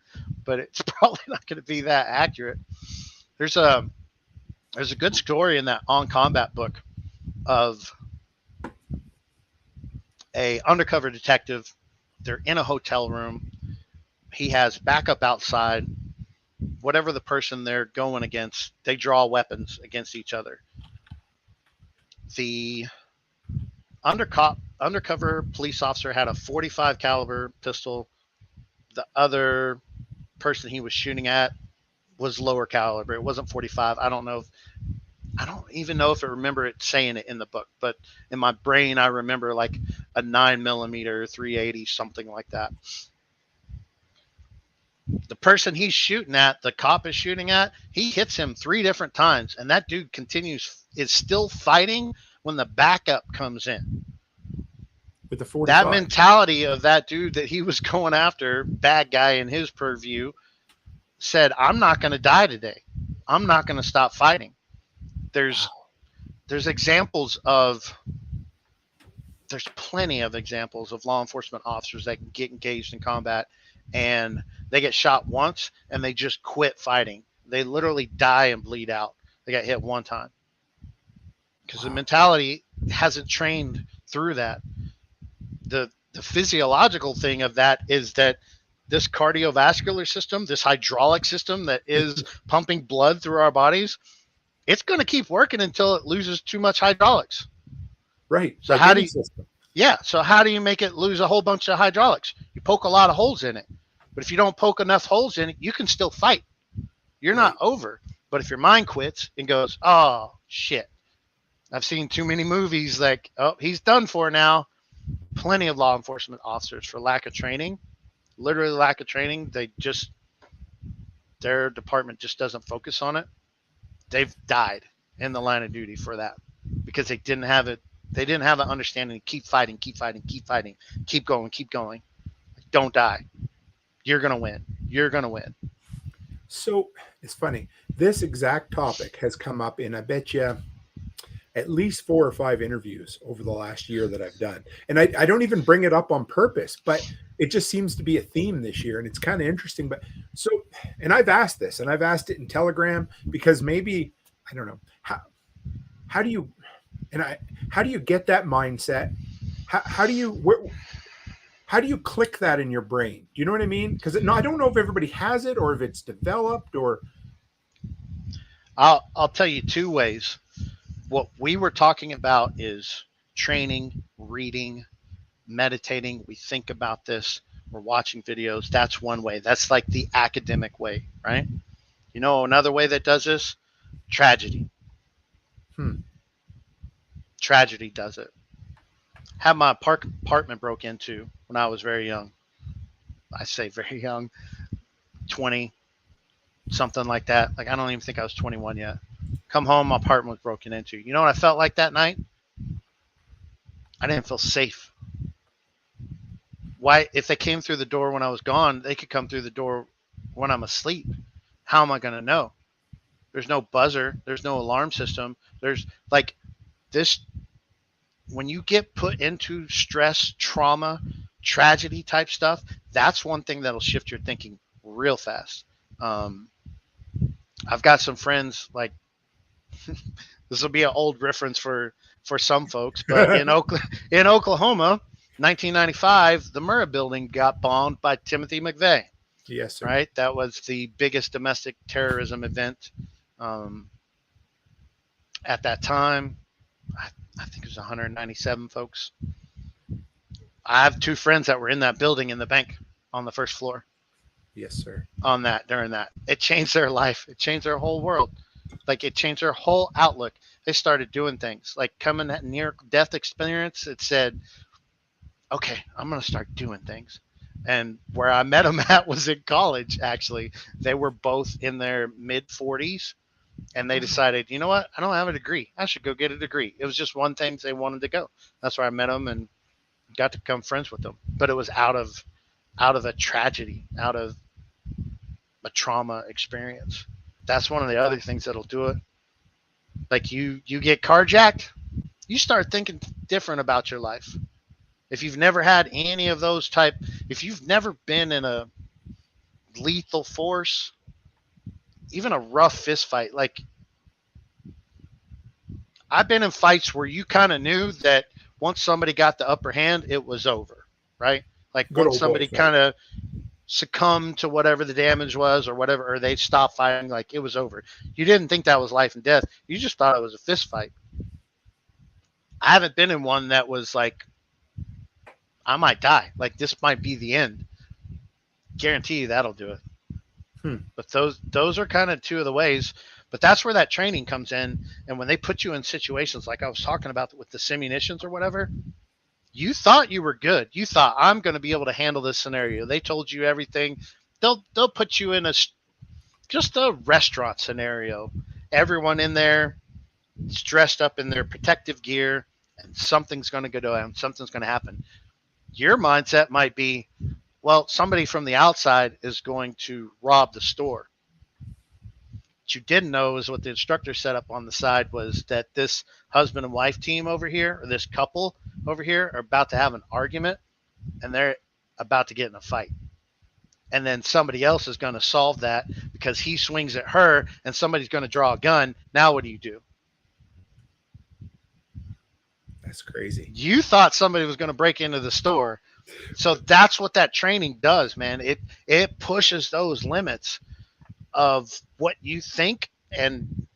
but it's probably not going to be that accurate. There's a good story in that On Combat book of a undercover detective. They're in a hotel room. He has backup outside. Whatever the person they're going against, they draw weapons against each other. The undercover police officer had a .45 caliber pistol. The other person he was shooting at was lower caliber. It wasn't .45. I don't even know if I remember it saying it in the book, but in my brain, I remember like a 9mm 380, something like that. The person he's shooting at, the cop is shooting at, he hits him 3 different times, and that dude is still fighting when the backup comes in. With the 45. That mentality of that dude that he was going after, bad guy in his purview, said, I'm not going to die today. I'm not going to stop fighting. There's examples of, there's plenty of examples of law enforcement officers that can get engaged in combat and they get shot once and they just quit fighting. They literally die and bleed out. They got hit one time because the mentality hasn't trained through that. The physiological thing of that is that this cardiovascular system, this hydraulic system that is pumping blood through our bodies, it's going to keep working until it loses too much hydraulics. Right. So like how do you, system. Yeah. So how do you make it lose a whole bunch of hydraulics? You poke a lot of holes in it, but if you don't poke enough holes in it, you can still fight. You're not over. But if your mind quits and goes, oh shit, I've seen too many movies like, oh, he's done for now. Plenty of law enforcement officers, for lack of training, literally lack of training, their department just doesn't focus on it. They've died in the line of duty for that because they didn't have it. They didn't have an understanding. Keep fighting, keep fighting, keep fighting, keep going, keep going. Don't die. You're going to win. You're going to win. So it's funny. This exact topic has come up in, I bet you, at least 4 or 5 interviews over the last year that I've done. And I don't even bring it up on purpose, but it just seems to be a theme this year. And it's kind of interesting. But so, and I've asked this, and I've asked it in Telegram because maybe, I don't know, how do you get that mindset? How do you click that in your brain? Do you know what I mean? Because I don't know if everybody has it or if it's developed or. I'll tell you 2 ways. What we were talking about is training, reading, meditating. We think about this. We're watching videos. That's one way. That's like the academic way, right? You know, another way that does this, tragedy. Tragedy does it. Had my apartment broke into when I was very young. I say very young, 20, something like that. Like, I don't even think I was 21 yet. Come home, my apartment was broken into. You know what I felt like that night? I didn't feel safe. Why? If they came through the door when I was gone, they could come through the door when I'm asleep. How am I going to know? There's no buzzer. There's no alarm system. There's like this. When you get put into stress, trauma, tragedy type stuff, that's one thing that'll shift your thinking real fast. I've got some friends, like, this will be an old reference for some folks, but in Oklahoma, 1995, the Murrah building got bombed by Timothy McVeigh. Yes, sir. Right? That was the biggest domestic terrorism event at that time. I think it was 197 folks. I have 2 friends that were in that building in the bank on the first floor. Yes, sir. On that, during that, it changed their life. It changed their whole world. Like, it changed their whole outlook. They started doing things like coming at near death experience. It said, okay, I'm going to start doing things. And where I met them at was in college, actually. They were both in their mid 40s, and they decided, you know what? I don't have a degree. I should go get a degree. It was just one thing they wanted to go. That's where I met them and got to become friends with them. But it was out of a tragedy, out of a trauma experience. That's one of the other things that'll do it. Like, you get carjacked, you start thinking different about your life. If you've never had any of those if you've never been in a lethal force, even a rough fist fight, like, I've been in fights where you kind of knew that once somebody got the upper hand, it was over, right? Like, once somebody kind of succumbed to whatever the damage was or whatever, or they stopped fighting, like, it was over. You didn't think that was life and death. You just thought it was a fist fight. I haven't been in one that was like, I might die. Like, this might be the end. Guarantee you that'll do it. But those are kind of 2 of the ways. But that's where that training comes in. And when they put you in situations like I was talking about with the simunitions or whatever, you thought you were good. You thought, I'm going to be able to handle this scenario. They told you everything. They'll put you in just a restaurant scenario. Everyone in there is dressed up in their protective gear, and something's going to go down. Something's going to happen. Your mindset might be, well, somebody from the outside is going to rob the store. What you didn't know is what the instructor set up on the side was that this husband and wife team over here, or this couple over here, are about to have an argument, and they're about to get in a fight. And then somebody else is going to solve that because he swings at her and somebody's going to draw a gun. Now what do? That's crazy. You thought somebody was going to break into the store. So that's what that training does, man. It pushes those limits of what you think. And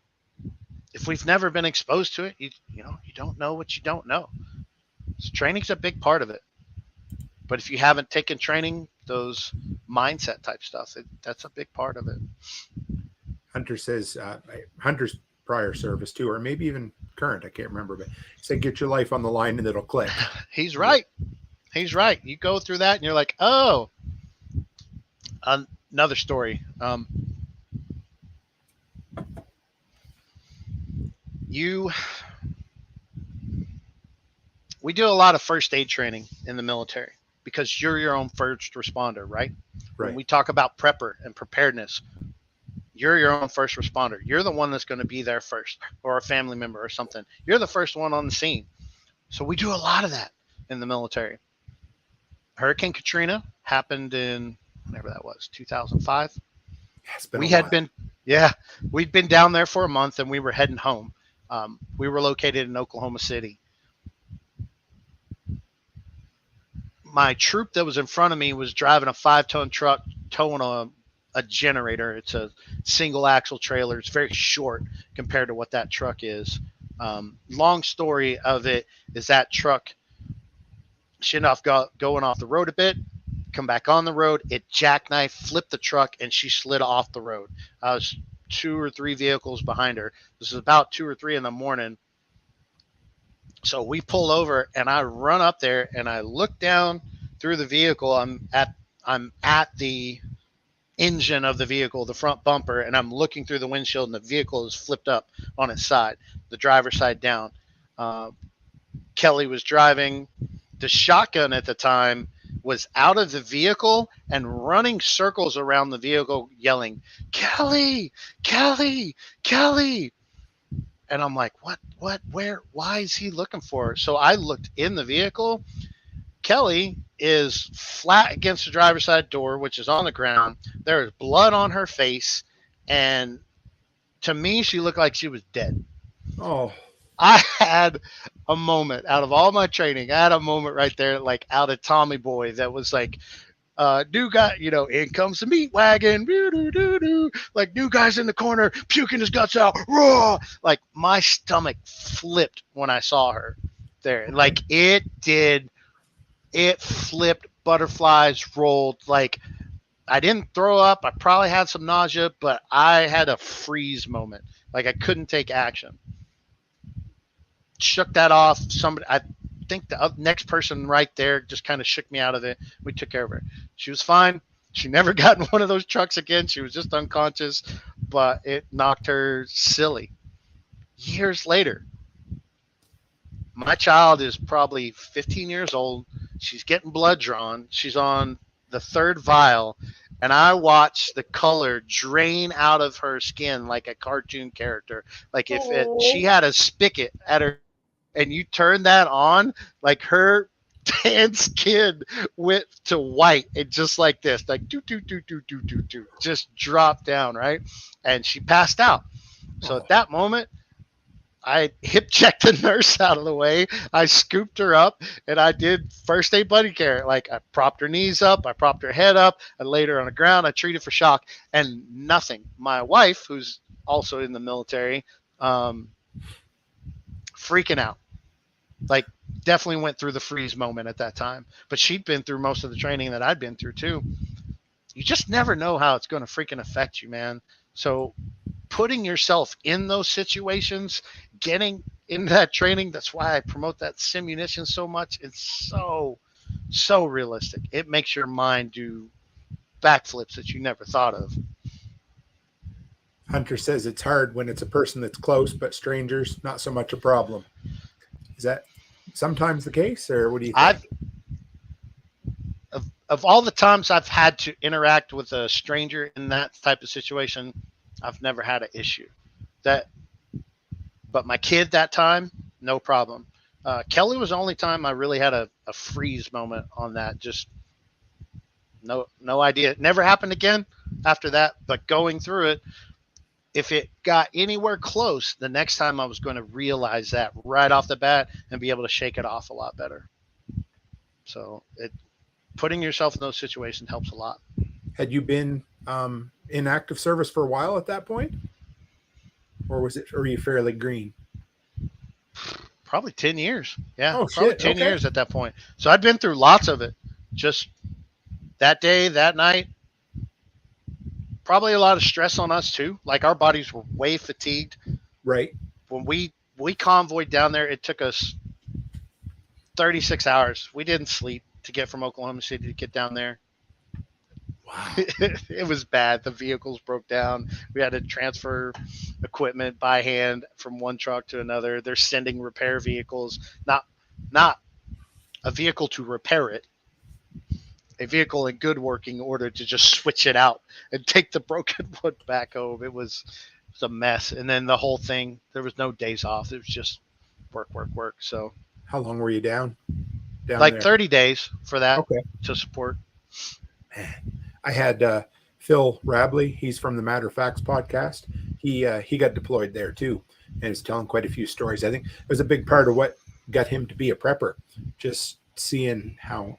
if we've never been exposed to it, you don't know what you don't know. So training's a big part of it. But if you haven't taken training, those mindset type stuff, that's a big part of it. Hunter says, Hunter's prior service too, or maybe even current, I can't remember, but he said, get your life on the line and it'll click. He's right. He's right. You go through that and you're like, oh, another story. We do a lot of first aid training in the military because you're your own first responder, right? Right. When we talk about prepper and preparedness, you're your own first responder. You're the one that's going to be there first, or a family member or something. You're the first one on the scene. So we do a lot of that in the military. Hurricane Katrina happened in whenever that was, 2005. We'd been down there for a month and we were heading home. We were located in Oklahoma City. My troop that was in front of me was driving a 5-ton truck towing a generator. It's a single axle trailer. It's very short compared to what that truck is. Long story of it is that truck should have going off the road a bit, come back on the road. It jackknifed, flipped the truck, and she slid off the road. I was 2 or 3 vehicles behind her. This is about 2 or 3 in the morning. So we pull over and I run up there and I look down through the vehicle. I'm at the engine of the vehicle, the front bumper, and I'm looking through the windshield and the vehicle is flipped up on its side, the driver's side down. Kelly was driving. The shotgun at the time was out of the vehicle and running circles around the vehicle yelling, Kelly, Kelly, Kelly. And I'm like, what, where, why is he looking for her? So I looked in the vehicle. Kelly is flat against the driver's side door, which is on the ground. There is blood on her face. And to me, she looked like she was dead. Oh. I had a moment out of all my training. I had a moment right there, like out of Tommy Boy, that was like, new guy, in comes the meat wagon, like new guy's in the corner, puking his guts out, raw. Like my stomach flipped when I saw her there. Like it did, it flipped, butterflies rolled. Like I didn't throw up. I probably had some nausea, but I had a freeze moment. Like I couldn't take action. Shook that off. I think the next person right there just kind of shook me out of it. We took care of her. She was fine. She never got in one of those trucks again. She was just unconscious, but it knocked her silly. Years later, my child is probably 15 years old. She's getting blood drawn. She's on the third vial, and I watched the color drain out of her skin like a cartoon character. Like if she had a spigot at her, and you turn that on, like her tan skin went to white and just like this, like just dropped down, right? And she passed out. So at that moment, I hip checked the nurse out of the way. I scooped her up and I did first aid buddy care. Like I propped her knees up, I propped her head up, I laid her on the ground, I treated for shock, and nothing. My wife, who's also in the military, freaking out. Like definitely went through the freeze moment at that time, but she'd been through most of the training that I'd been through too. You just never know how it's going to freaking affect you, man. So putting yourself in those situations, getting into that training, that's why I promote that simunition so much. It's so realistic. It makes your mind do backflips that you never thought of. Hunter says it's hard when it's a person that's close, but strangers, not so much a problem. Is that sometimes the case, or what do you think? Of all the times I've had to interact with a stranger in that type of situation, I've never had an issue. But my kid that time, no problem. Kelly was the only time I really had a freeze moment on that. Just no idea. It never happened again after that. But going through it, if it got anywhere close, the next time I was going to realize that right off the bat and be able to shake it off a lot better. So putting yourself in those situations helps a lot. Had you been in active service for a while at that point? Or were you fairly green? Probably 10 years. Yeah, oh, probably shit. 10 Okay. years at that point. So I'd been through lots of it. Just that day, that night, probably a lot of stress on us too. Like our bodies were way fatigued. Right. When we convoyed down there, it took us 36 hours. We didn't sleep to get from Oklahoma City to get down there. Wow. It was bad. The vehicles broke down. We had to transfer equipment by hand from one truck to another. They're sending repair vehicles, not a vehicle to repair it, a vehicle in good working order to just switch it out and take the broken one back home. It was a mess. And then the whole thing, there was no days off. It was just work. So how long were you down like there? 30 days for that. Okay. To support. Man, I had Phil Rabley. He's from the Matter of Facts podcast. He got deployed there too, and is telling quite a few stories. I think it was a big part of what got him to be a prepper. Just seeing how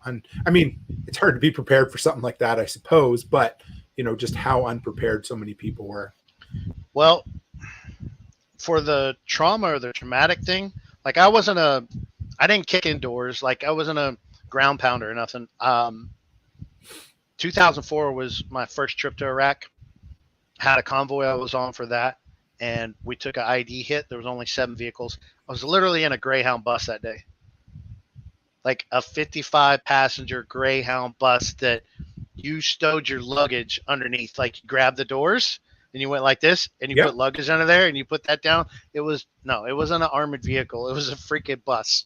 it's hard to be prepared for something like that, I suppose, but just how unprepared so many people were. Well, for the trauma or the traumatic thing, like I didn't kick indoors. Like I wasn't a ground pounder or nothing. 2004 was my first trip to Iraq. Had a convoy I was on for that, and we took an ID hit. There was only 7 vehicles. I was literally in a Greyhound bus that day. Like a 55 passenger Greyhound bus that you stowed your luggage underneath. Like you grabbed the doors and you went like this and you put luggage under there and you put that down. It wasn't an armored vehicle. It was a freaking bus.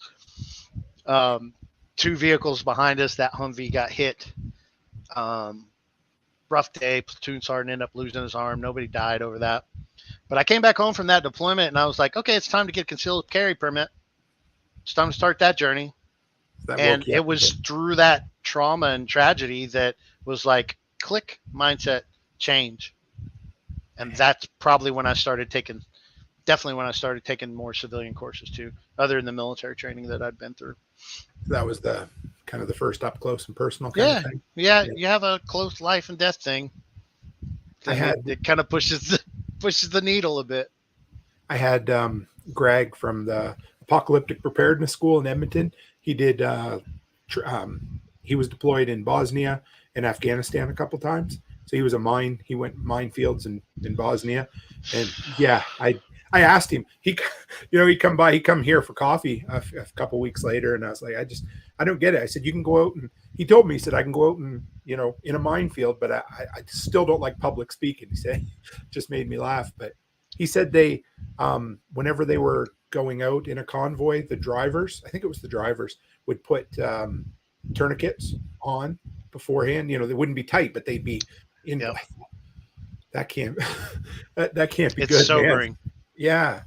2 vehicles behind us. That Humvee got hit. Rough day. Platoon sergeant ended up losing his arm. Nobody died over that. But I came back home from that deployment and I was like, okay, it's time to get a concealed carry permit. It's time to start that journey. And it was through that trauma and tragedy that was like, click, mindset change. And that's probably when I started taking definitely when I started taking more civilian courses too, other than the military training that I'd been through. That was the kind of the first up close and personal kind Yeah, of thing. yeah, you have a close life and death thing. I Then had it kind of pushes the needle a bit. Greg from the Apocalyptic Preparedness School in Edmonton. He did. He was deployed in Bosnia and Afghanistan a couple times. So he was he went minefields in Bosnia, and yeah, I asked him. He he'd come here for coffee a couple weeks later, and I was like, I don't get it. I said, you can go out, and he told me, he said, I can go out and in a minefield, but I still don't like public speaking. He said, just made me laugh. But he said they whenever they were going out in a convoy, the drivers, I think it was the drivers, would put tourniquets on beforehand. They wouldn't be tight, but they'd be in. Yep. That can't that can't be it's good. It's sobering. Man. Yeah.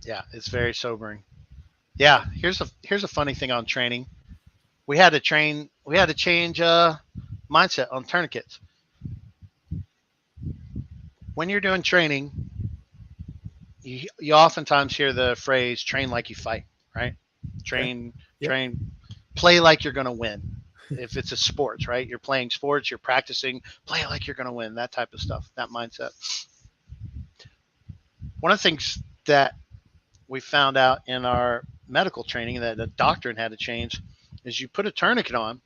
Yeah, it's very sobering. Yeah, here's a funny thing on training. We had to change mindset on tourniquets. When you're doing training, you oftentimes hear the phrase "train like you fight," right? Train, play like you're going to win. If it's a sports, right? You're playing sports, you're practicing, play like you're going to win, that type of stuff, that mindset. One of the things that we found out in our medical training that the doctrine had to change is you put a tourniquet on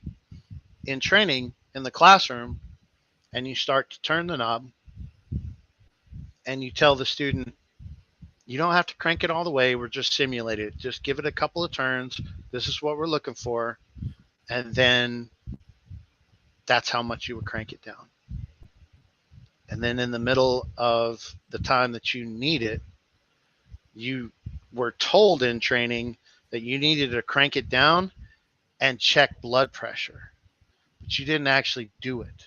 in training in the classroom and you start to turn the knob and you tell the student, you don't have to crank it all the way. We're just simulating it. Just give it a couple of turns. This is what we're looking for. And then that's how much you would crank it down. And then in the middle of the time that you need it, you were told in training that you needed to crank it down and check blood pressure, but you didn't actually do it.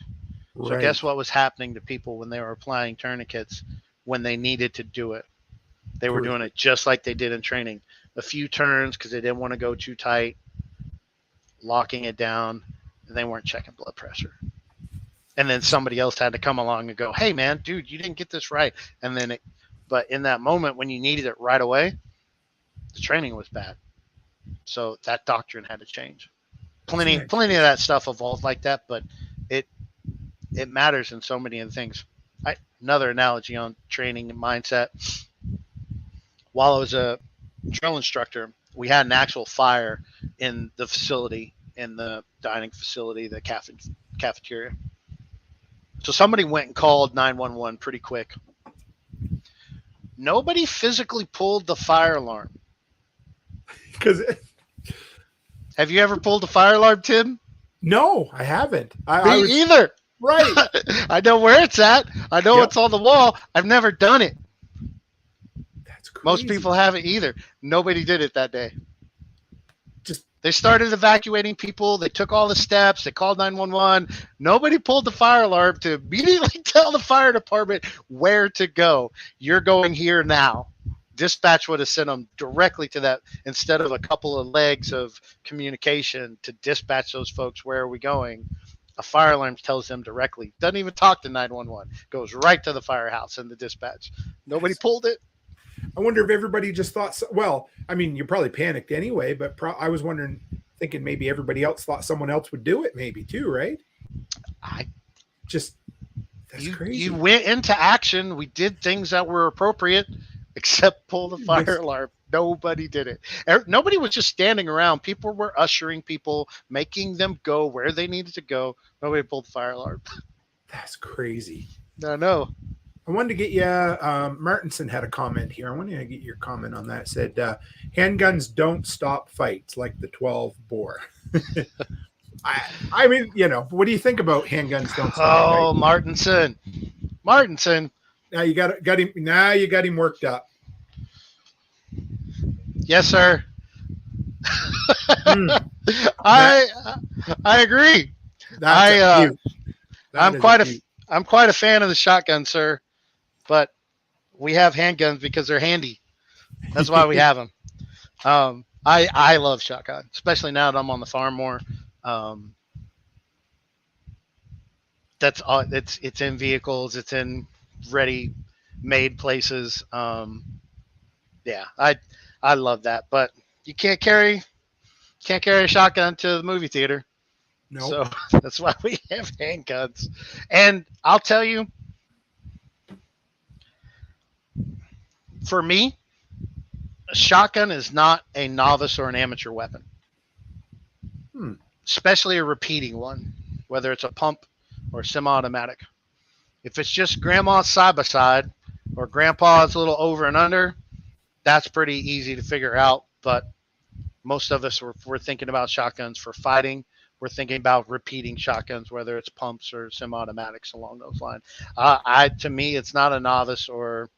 Right. So guess what was happening to people when they were applying tourniquets when they needed to do it? They were doing it just like they did in training. A few turns because they didn't want to go too tight, locking it down, and they weren't checking blood pressure. And then somebody else had to come along and go, hey, man, dude, you didn't get this right. And then but in that moment when you needed it right away, the training was bad. So that doctrine had to change. Plenty of that stuff evolved like that, but it matters in so many of the things. Another analogy on training and mindset. While I was a drill instructor, we had an actual fire in the facility, in the dining facility, the cafeteria. So somebody went and called 911 pretty quick. Nobody physically pulled the fire alarm. Have you ever pulled a fire alarm, Tim? No, I haven't. Me either. Right. I know where it's at. I know it's on the wall. I've never done it. That's crazy. Most people haven't either. Nobody did it that day. They started evacuating people. They took all the steps. They called 911. Nobody pulled the fire alarm to immediately tell the fire department where to go. You're going here now. Dispatch would have sent them directly to that instead of a couple of legs of communication to dispatch those folks. Where are we going? A fire alarm tells them directly. Doesn't even talk to 911. Goes right to the firehouse and the dispatch. Nobody pulled it. I wonder if everybody just thought, well, I mean, you probably panicked anyway, but I was thinking maybe everybody else thought someone else would do it maybe too, right? That's crazy. You went into action. We did things that were appropriate, except pull the fire alarm. Nobody did it. Nobody was just standing around. People were ushering people, making them go where they needed to go. Nobody pulled the fire alarm. That's crazy. No. I wanted to get you, Martinson had a comment here. I wanted to get your comment on that. It said, handguns don't stop fights like the 12 bore. I mean, what do you think about handguns don't stop fights? Martinson. Now you got him. Now you got him worked up. Yes, sir. I agree. I'm quite a fan of the shotgun, sir. But we have handguns because they're handy. That's why we have them. I love shotgun, especially now that I'm on the farm more. That's all. It's in vehicles. It's in ready-made places. Yeah, I love that, but you can't carry a shotgun to the movie theater. No. So that's why we have handguns. And I'll tell you, for me, a shotgun is not a novice or an amateur weapon, especially a repeating one, whether it's a pump or semi-automatic. If it's just grandma's side by side or grandpa's a little over and under, that's pretty easy to figure out. But most of us, we're thinking about shotguns for fighting. We're thinking about repeating shotguns, whether it's pumps or semi-automatics along those lines. To me, it's not a novice or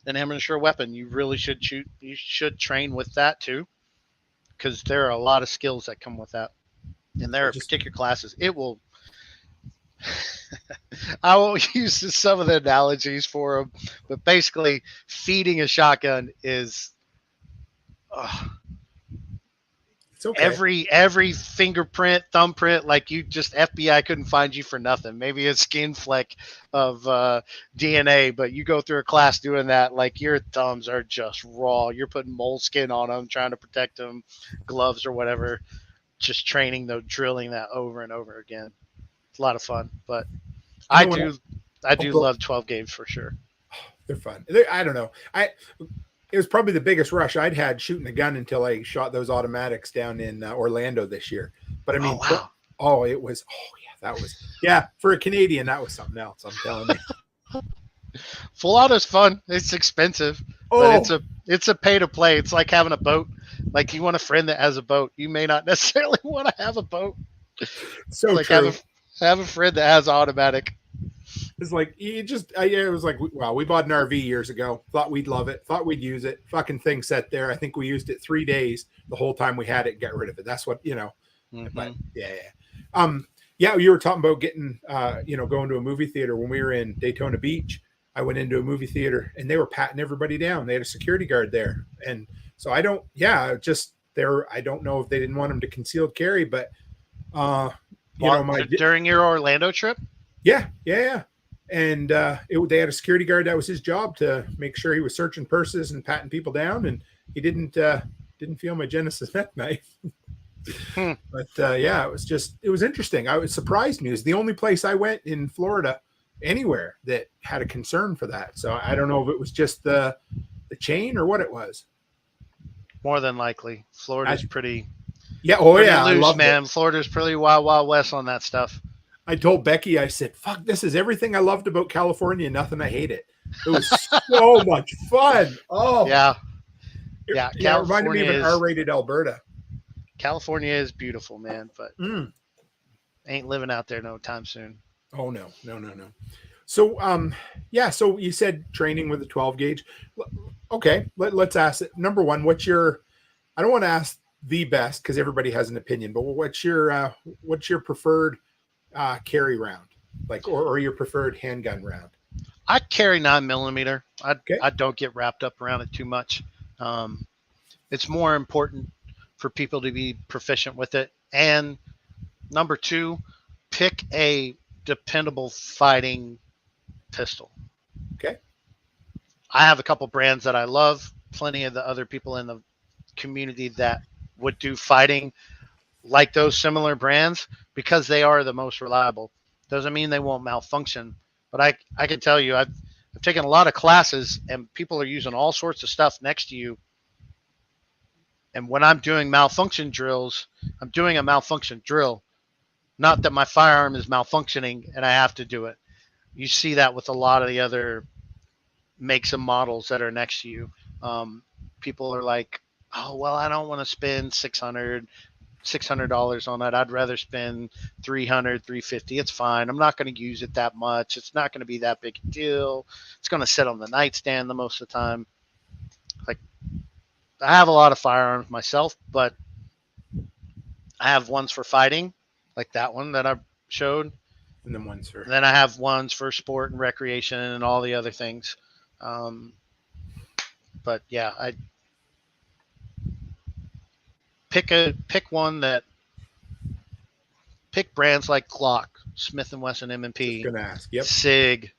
an amateur weapon. You really should shoot. You should train with that too, because there are a lot of skills that come with that. And there are particular classes. It will. I won't use some of the analogies for them, but basically, feeding a shotgun is. It's okay. Every fingerprint, thumbprint, like you just FBI couldn't find you for nothing. Maybe a skin fleck of DNA, but you go through a class doing that, like your thumbs are just raw. You're putting moleskin on them, trying to protect them, gloves or whatever. Just training, though, drilling that over and over again. It's a lot of fun, but I do love 12 gauge for sure. They're fun. I don't know. It was probably the biggest rush I'd had shooting a gun until I shot those automatics down in Orlando this year. But I mean, it was, for a Canadian, that was something else. I'm telling you. Full auto's fun. It's expensive, but it's a pay to play. It's like having a boat. Like you want a friend that has a boat. You may not necessarily want to have a boat. So like true. Have a friend that has automatic. It's like it was like, wow, we bought an RV years ago. Thought we'd love it. Thought we'd use it. Fucking thing sat there. I think we used it 3 days. The whole time we had it, get rid of it. That's what Mm-hmm. But you were talking about getting going to a movie theater. When we were in Daytona Beach, I went into a movie theater and they were patting everybody down. They had a security guard there, and so I don't know if they didn't want them to concealed carry, but during your Orlando trip. Yeah. And they had a security guard. That was his job, to make sure he was searching purses and patting people down. And he didn't feel my Genesis meth knife. But it was interesting. It surprised me. It was the only place I went in Florida, anywhere, that had a concern for that. So I don't know if it was just the chain or what it was. More than likely, Florida's pretty. Yeah. Loose, I love man. Florida's pretty wild west on that stuff. I told Becky, I said, fuck, this is everything I loved about California. Nothing I hate it. It was so much fun. Oh, yeah. It reminded me of an R-rated Alberta. California is beautiful, man, but ain't living out there no time soon. Oh, no. So, so you said training with a 12 gauge. Okay, let's ask it. Number one, I don't want to ask the best because everybody has an opinion, but what's your preferred carry round, like, or your preferred handgun round? I carry 9mm. I don't get wrapped up around it too much. It's more important for people to be proficient with it. And number two, pick a dependable fighting pistol. Okay. I have a couple brands that I love. Plenty of the other people in the community that would do fighting like those similar brands, because they are the most reliable. Doesn't mean they won't malfunction, but I can tell you, I've taken a lot of classes and people are using all sorts of stuff next to you. And when I'm doing malfunction drills, I'm doing a malfunction drill, not that my firearm is malfunctioning and I have to do it. You see that with a lot of the other makes and models that are next to you. People are like, oh, well, I don't want to spend $600 on it. I'd rather spend $300, $350. It's fine. I'm not going to use it that much. It's not going to be that big a deal. It's going to sit on the nightstand the most of the time. Like, I have a lot of firearms myself, but I have ones for fighting, like that one that I showed. And then ones for. Then I have ones for sport and recreation and all the other things. But yeah, I pick one that pick brands like Glock, Smith & Wesson M&P, Gonna ask. Yep. SIG.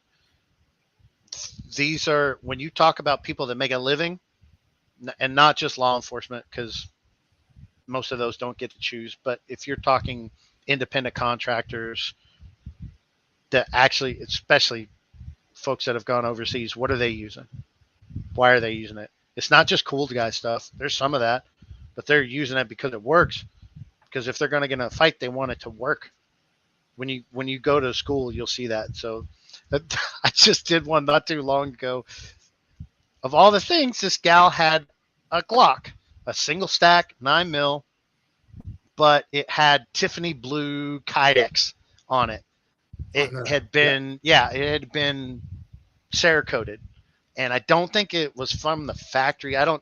these are, when you talk about people that make a living, and not just law enforcement, because most of those don't get to choose, but if you're talking independent contractors that actually, especially folks that have gone overseas, what are they using? Why are they using it? It's not just cool guy stuff. There's some of that, but they're using it because it works. Because if they're going to get in a fight, they want it to work. When you go to school, you'll see that. So I just did one not too long ago. Of all the things, this gal had a Glock, a single stack 9mm, but it had Tiffany blue Kydex on it. It had been, it had been Cerakoted, and I don't think it was from the factory. I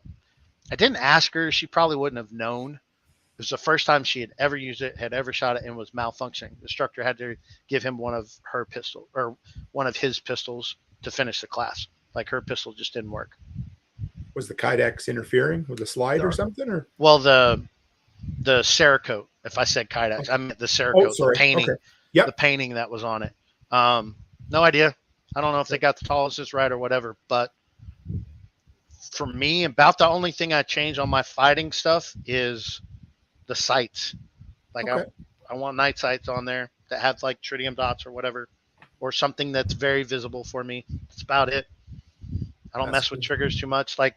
didn't ask her. She probably wouldn't have known. It was the first time she had ever used it, had ever shot it, and was malfunctioning. The instructor had to give him one of his pistols to finish the class. Like, her pistol just didn't work. Was the Kydex interfering with the slide or something? Or well, the Cerakote. If I said Kydex, I meant the Cerakote, the painting. Okay. Yep. The painting that was on it. No idea. I don't know if they got the tolerances right or whatever, but for me, about the only thing I change on my fighting stuff is the sights. Like, okay. I want night sights on there that have like tritium dots or whatever, or something that's very visible for me. That's about it. I don't mess with triggers too much. Like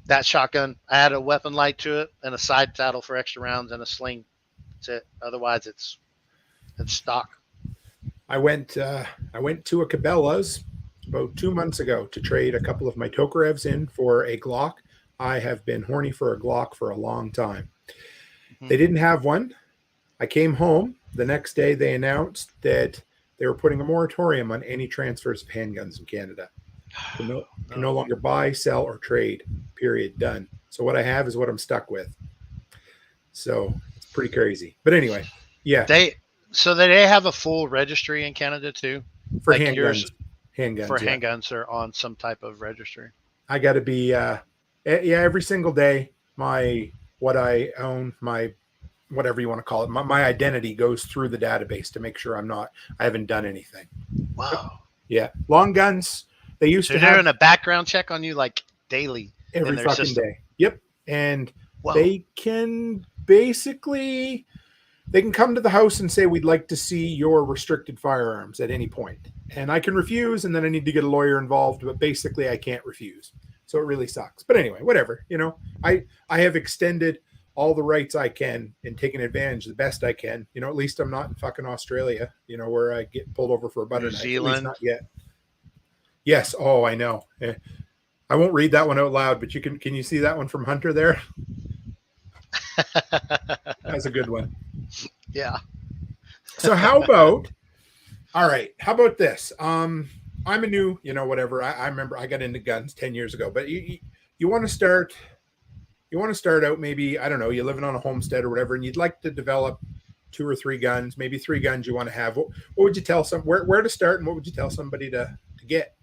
that shotgun, I add a weapon light to it and a side saddle for extra rounds and a sling. That's it. Otherwise, it's stock. I went to a Cabela's about 2 months ago to trade a couple of my Tokarevs in for a Glock. I have been horny for a Glock for a long time. Mm-hmm. They didn't have one. I came home. The next day they announced that they were putting a moratorium on any transfers of handguns in Canada. Can no longer buy, sell, or trade. Period. Done. So what I have is what I'm stuck with. So it's pretty crazy. But anyway, yeah. So they have a full registry in Canada too? For like handguns. Handguns. For handguns, they're on some type of registry. I got to be, every single day, what I own, my whatever you want to call it, my identity goes through the database to make sure I haven't done anything. Wow. Yeah. Long guns. They used to have doing a background check on you like daily. Every fucking day. Yep. And they can basically, they can come to the house and say, we'd like to see your restricted firearms at any point. And I can refuse, and then I need to get a lawyer involved, but basically I can't refuse. So it really sucks. But anyway, whatever. I have extended all the rights I can and taken advantage the best I can. At least I'm not in fucking Australia, where I get pulled over for a butter knife. New Zealand. Not yet. Yes. Oh, I know. I won't read that one out loud, but can you see that one from Hunter there? That's a good one. Yeah. So how about this? I'm a new, whatever. I remember I got into guns 10 years ago, but you want to start out, maybe, I don't know, you're living on a homestead or whatever, and you'd like to develop 2 or 3 guns, maybe 3 guns you want to have. What would you tell where to start, and what would you tell somebody to get?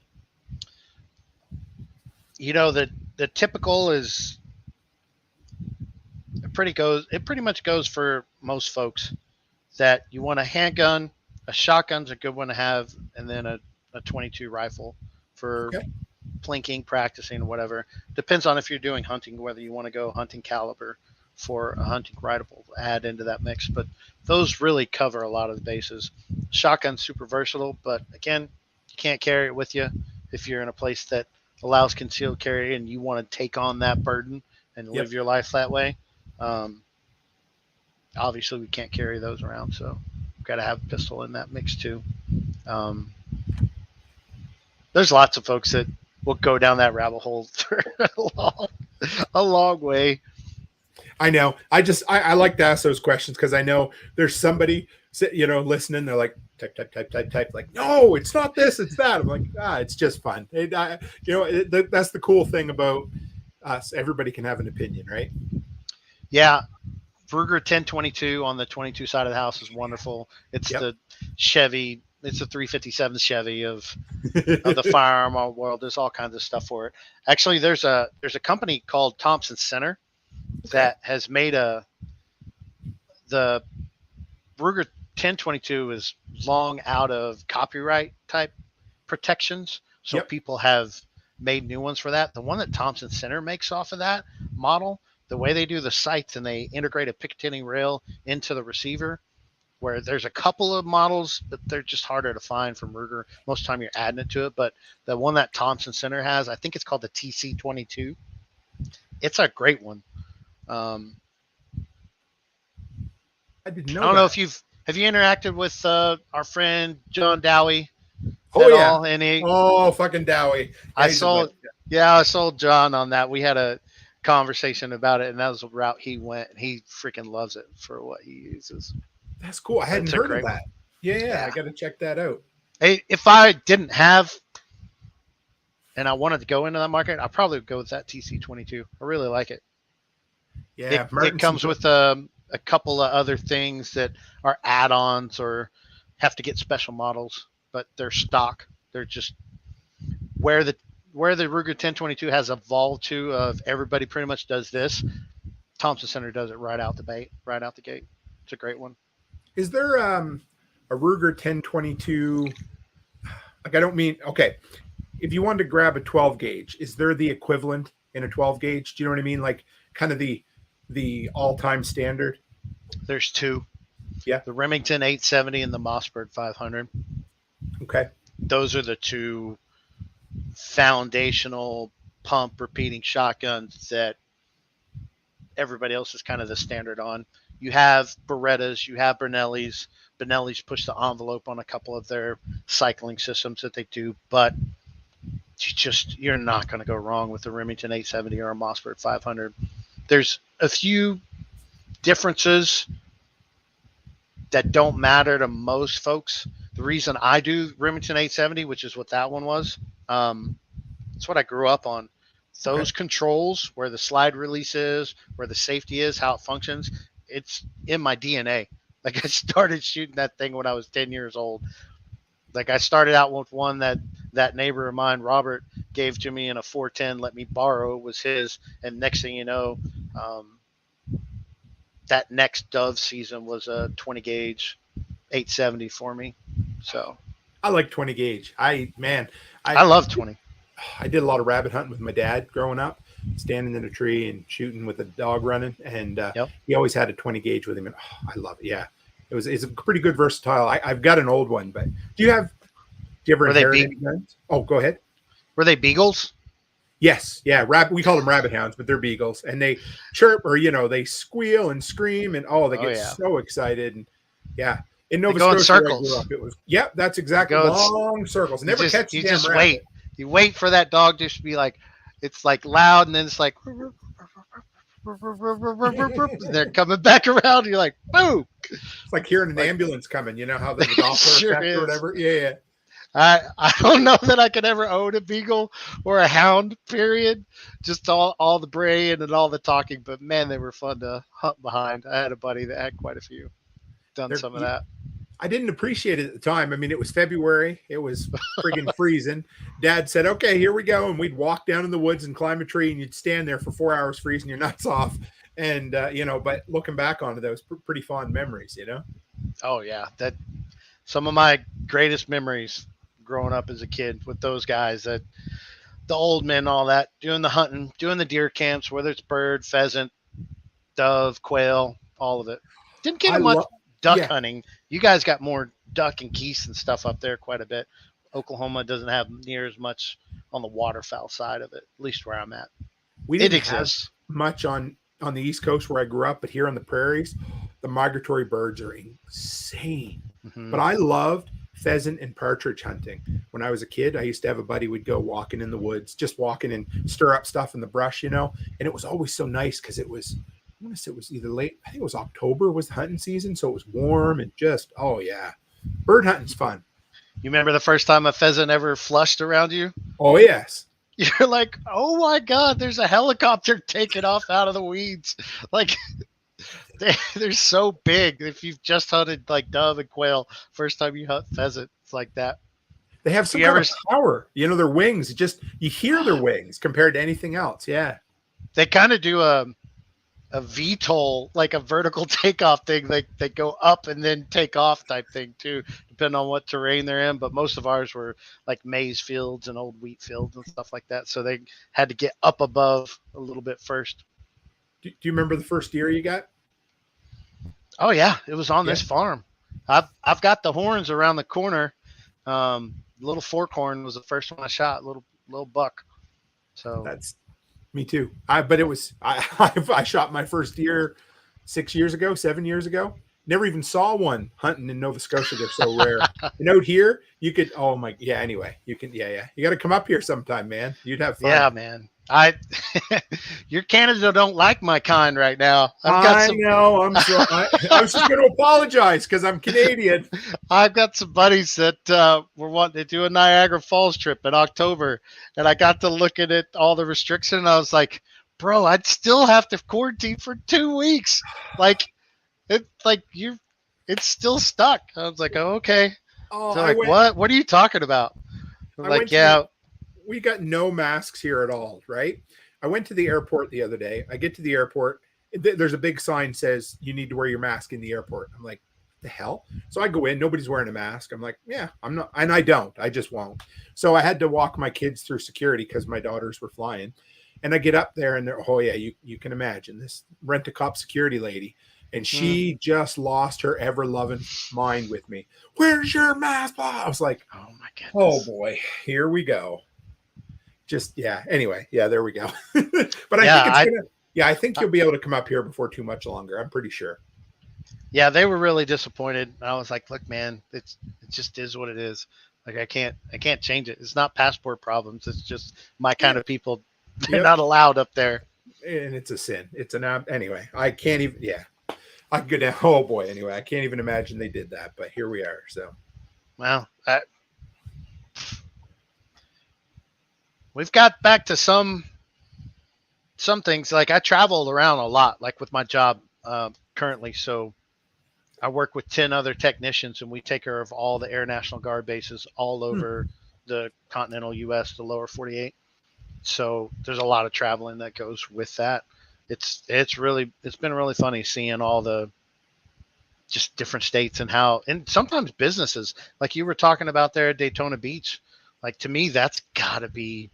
The typical is it pretty much goes for most folks that you want a handgun, a shotgun's a good one to have, and then a 22 rifle for plinking, practicing, whatever. Depends on if you're doing hunting, whether you want to go hunting caliber for a hunting rifle, add into that mix. But those really cover a lot of the bases. Shotgun's super versatile, but again, you can't carry it with you if you're in a place that allows concealed carry and you want to take on that burden and live your life that way. Obviously we can't carry those around, so we've got to have a pistol in that mix too. There's lots of folks that will go down that rabbit hole for a long way. I know. I like to ask those questions because I know there's somebody listening. They're like, type. Like, no, it's not this, it's that. I'm like, it's just fun. That's the cool thing about us. Everybody can have an opinion, right? Yeah. Ruger 1022 on the 22 side of the house is wonderful. It's the Chevy. It's a 357 Chevy of the firearm world. There's all kinds of stuff for it. Actually, there's a company called Thompson Center that has made the Ruger 1022 is long out of copyright type protections, So Yep. people have made new ones for that. The one that Thompson Center makes off of that model, the way they do the sights and they integrate a Picatinny rail into the receiver, where there's a couple of models, but they're just harder to find from Ruger. Most of the time you're adding it to it. But the one that Thompson Center has, I think it's called the TC22. It's a great one. I didn't know. I don't that. know if have you interacted with our friend John Dowie Oh at yeah. all? Any? Oh fucking Dowie. I sold John on that. We had a conversation about it, and that was the route he went. And he freaking loves it for what he uses. That's cool. I hadn't heard of that. Yeah, I got to check that out. Hey, if I didn't have, and I wanted to go into that market, I probably would go with that TC22. I really like it. Yeah, it comes with a couple of other things that are add-ons or have to get special models, but they're stock. They're just where the Ruger 1022 has evolved to of everybody pretty much does this. Thompson Center does it right out the gate. It's a great one. Is there a Ruger 1022? Like, I don't mean, okay, if you wanted to grab a 12 gauge, is there the equivalent in a 12 gauge? Do you know what I mean? Like kind of the all-time standard? There's two. Yeah. The Remington 870 and the Mossberg 500. Okay. Those are the two foundational pump repeating shotguns that everybody else is kind of the standard on. You have Berettas, you have Benelli's. Benelli's push the envelope on a couple of their cycling systems that they do, but you're not going to go wrong with the Remington 870 or a Mossberg 500. There's a few differences that don't matter to most folks. The reason I do Remington 870, which is what that one was, it's what I grew up on. Those controls, where the slide release is, where the safety is, how it functions, it's in my DNA. Like, I started shooting that thing when I was 10 years old. Like, I started out with one that neighbor of mine, Robert, gave to me in a 410, let me borrow, was his. And next thing you know, that next dove season was a 20 gauge 870 for me. So I like 20 gauge. I love 20. I did a lot of rabbit hunting with my dad growing up, standing in a tree and shooting with a dog running. And he always had a 20 gauge with him. And I love it. Yeah. It's a pretty good versatile. I've got an old one, but do you ever inherit any guns? Oh, go ahead. Were they beagles? Yes. Yeah. We call them rabbit hounds, but they're beagles, and they chirp or, they squeal and scream and they get so excited. And yeah. In Nova Scotia, where I grew up, it was, that's exactly long circles. Never catch you just wait. rabbit. You wait for that dog to be like, it's like loud, and then it's like, they're coming back around. You're like, boom. It's like hearing an ambulance coming. You know how the Doppler effect or whatever? Yeah. I don't know that I could ever own a beagle or a hound, period. Just all the braying and all the talking. But, man, they were fun to hunt behind. I had a buddy that had quite a few. Done some of that. I didn't appreciate it at the time. I mean, it was February. It was friggin' freezing. Dad said, okay, here we go. And we'd walk down in the woods and climb a tree, and you'd stand there for 4 hours freezing your nuts off. And, but looking back on it, those pretty fond memories, Oh, yeah. Some of my greatest memories growing up as a kid with those guys, that the old men, all that, doing the hunting, doing the deer camps, whether it's bird, pheasant, dove, quail, all of it. Didn't get much duck hunting. You guys got more duck and geese and stuff up there quite a bit. Oklahoma doesn't have near as much on the waterfowl side of it, at least where I'm at. We didn't have much on the East Coast where I grew up, but here on the prairies, the migratory birds are insane. Mm-hmm. But I loved pheasant and partridge hunting. When I was a kid, I used to have a buddy, we'd go walking in the woods, just walking and stir up stuff in the brush, and it was always so nice because it was, I want to say it was either late, I think it was October was the hunting season, so it was warm and just, bird hunting's fun. You remember the first time a pheasant ever flushed around you? Oh, yes. You're like, oh my God, there's a helicopter taking off out of the weeds. Like, they're so big. If you've just hunted like dove and quail, first time you hunt pheasant, it's like that. They have some kind of power. Their wings, you hear their wings compared to anything else. Yeah. They kind of do a VTOL, like a vertical takeoff thing. They go up and then take off type thing too, depending on what terrain they're in. But most of ours were like maize fields and old wheat fields and stuff like that. So they had to get up above a little bit first. Do you remember the first deer you got? Oh yeah, it was on Yeah. this farm. I've got the horns around the corner. Little fork horn was the first one I shot. Little buck. So That's me too. But it was I shot my first deer 7 years ago. Never even saw one hunting in Nova Scotia. They're so rare. And out here, you could. Oh my, yeah. Anyway, you can. Yeah. You got to come up here sometime, man. You'd have fun. yeah, man. Your Canada don't like my kind right now. I know. I'm sorry. I was just going to apologize because I'm Canadian. I've got some buddies that were wanting to do a Niagara Falls trip in October, and I got to looking at all the restrictions. And I was like, bro, I'd still have to quarantine for 2 weeks. It's still stuck. I was like, oh, okay. Oh, So like, what are you talking about? I'm like, yeah. We got no masks here at all, right? I went to the airport the other day. I get to the airport. There's a big sign says you need to wear your mask in the airport. I'm like, the hell? So I go in. Nobody's wearing a mask. I'm like, yeah, I'm not. And I don't. I just won't. So I had to walk my kids through security because my daughters were flying. And I get up there and they're, oh, yeah, you can imagine this rent-a-cop security lady. And she just lost her ever-loving mind with me. Where's your mask? I was like, Oh, my goodness. oh, boy, here we go. Just, yeah. Anyway, yeah, there we go. But I think you'll be able to come up here before too much longer. I'm pretty sure. Yeah, they were really disappointed. I was like, look, man, it just is what it is. Like, I can't change it. It's not passport problems. It's just my kind of people. They're not allowed up there. And it's a sin. It's anyway, I can't even, yeah. I could go down. Oh boy. Anyway, I can't even imagine they did that, but here we are. So, well, we've got back to some things. Like I travel around a lot, like with my job currently. So I work with 10 other technicians, and we take care of all the Air National Guard bases all over the continental U.S., the lower 48. So there's a lot of traveling that goes with that. It's been really funny seeing all the just different states and sometimes businesses like you were talking about there at Daytona Beach. Like to me, that's gotta be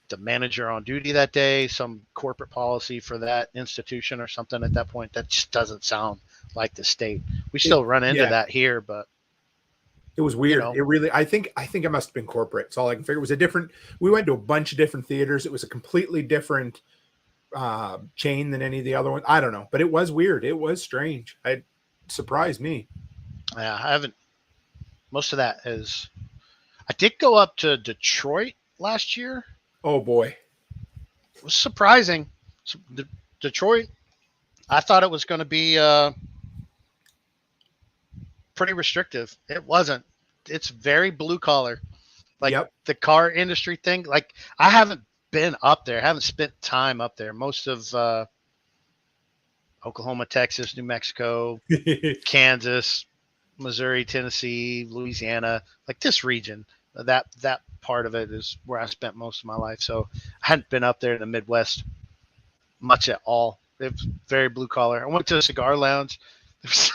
the manager on duty that day, some corporate policy for that institution or something at that point. That just doesn't sound like the state. We still run into that here, but it was weird. It really, I think it must have been corporate. It's all I can figure. It was we went to a bunch of different theaters. It was a completely different chain than any of the other ones. I don't know, but it was weird. It was strange. It surprised me. Yeah, I haven't. Most of that is. I did go up to Detroit last year. Oh boy, it was surprising. Detroit. I thought it was going to be pretty restrictive. It wasn't. It's very blue collar. Like the car industry thing. Like I haven't been up there. I haven't spent time up there. Most of Oklahoma, Texas, New Mexico, Kansas, Missouri, Tennessee, Louisiana, like this region, that part of it is where I spent most of my life. So I hadn't been up there in the Midwest much at all. It was very blue collar. I went to a cigar lounge. There was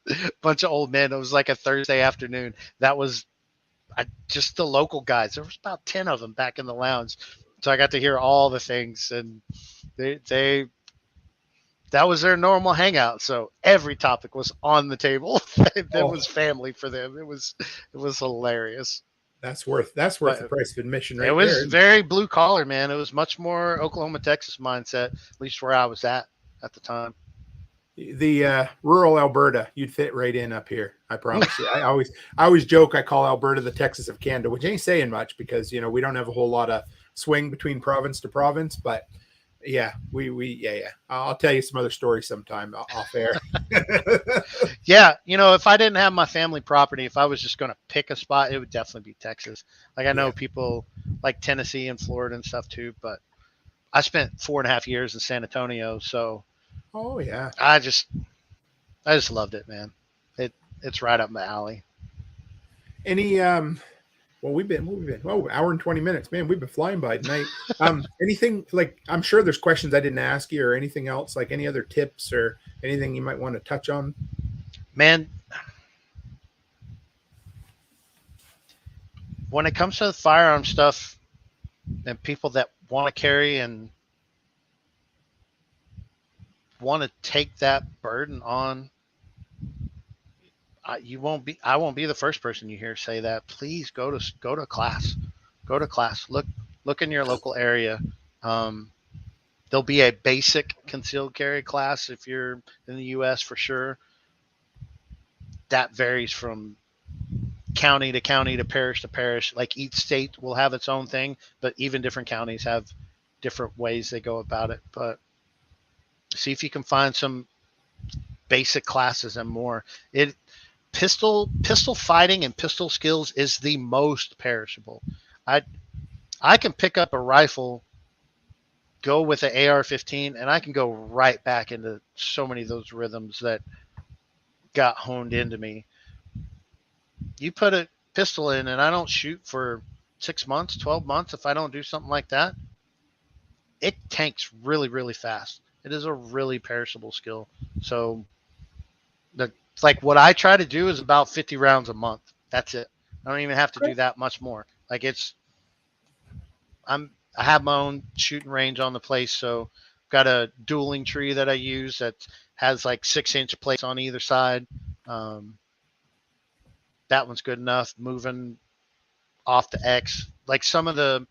a bunch of old men. It was like a Thursday afternoon. That was just the local guys. There was about 10 of them back in the lounge. So I got to hear all the things, and that was their normal hangout. So every topic was on the table. That was family for them. It was hilarious. That's worth the price of admission, right? It was very blue collar, man. It was much more Oklahoma, Texas mindset, at least where I was at the time. The rural Alberta, you'd fit right in up here. I promise you. I always joke I call Alberta the Texas of Canada, which ain't saying much because we don't have a whole lot of swing between province to province, but yeah, I'll tell you some other stories sometime off air. Yeah, if I didn't have my family property, if I was just going to pick a spot, it would definitely be Texas. Like I know people like Tennessee and Florida and stuff too, but I spent 4.5 years in San Antonio, so oh yeah, I just loved it, man. It's right up my alley. Any well, we've been hour and 20 minutes, man. We've been flying by tonight. Anything like, I'm sure there's questions I didn't ask you or anything else, like any other tips or anything you might want to touch on? Man, when it comes to the firearm stuff and people that want to carry and want to take that burden on, I won't be the first person you hear say that. Please go to class. Go to class. Look in your local area. There'll be a basic concealed carry class if you're in the U.S. for sure. That varies from county to county to parish. Like each state will have its own thing, but even different counties have different ways they go about it. But see if you can find some basic classes and more. Pistol fighting and pistol skills is the most perishable. I can pick up a rifle, go with an AR-15, and I can go right back into so many of those rhythms that got honed into me. You put a pistol in and I don't shoot for 6 months, 12 months, if I don't do something like that, it tanks really, really fast. It is a really perishable skill. So like what I try to do is about 50 rounds a month. That's it. I don't even have to do that much more. Like I have my own shooting range on the place. So I've got a dueling tree that I use that has like 6-inch plates on either side. That one's good enough. Moving off the X, like some of the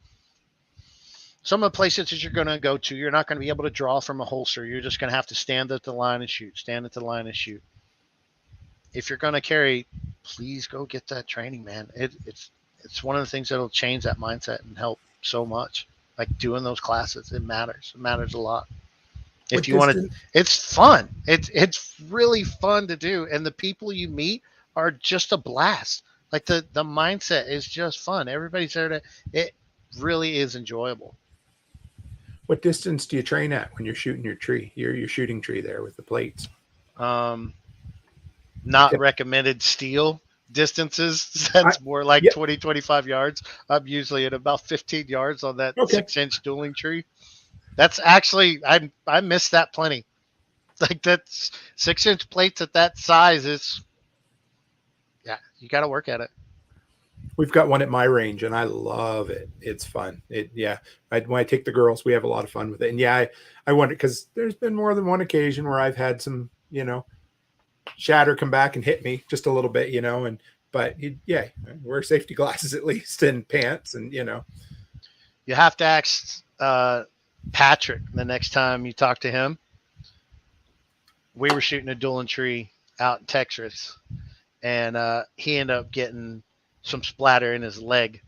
places that you're going to go to, you're not going to be able to draw from a holster. You're just going to have to stand at the line and shoot. If you're going to carry, please go get that training, man. It's one of the things that'll change that mindset and help so much. Like doing those classes, it matters. It matters a lot. If you want to, it's fun. It's really fun to do, and the people you meet are just a blast. Like the mindset is just fun. Everybody's there it really is enjoyable. What distance do you train at when you're shooting your tree? Your shooting tree there with the plates. Not recommended steel distances. That's more like 20, 25 yards. I'm usually at about 15 yards on that 6-inch dueling tree. That's actually, I miss that plenty. Like that's 6-inch plates at that size is, you got to work at it. We've got one at my range and I love it. It's fun. When I take the girls, we have a lot of fun with it. And I wonder, because there's been more than one occasion where I've had some, shatter come back and hit me just a little bit, but wear safety glasses at least and pants and, You have to ask Patrick the next time you talk to him. We were shooting a dueling tree out in Texas, and he ended up getting some splatter in his leg.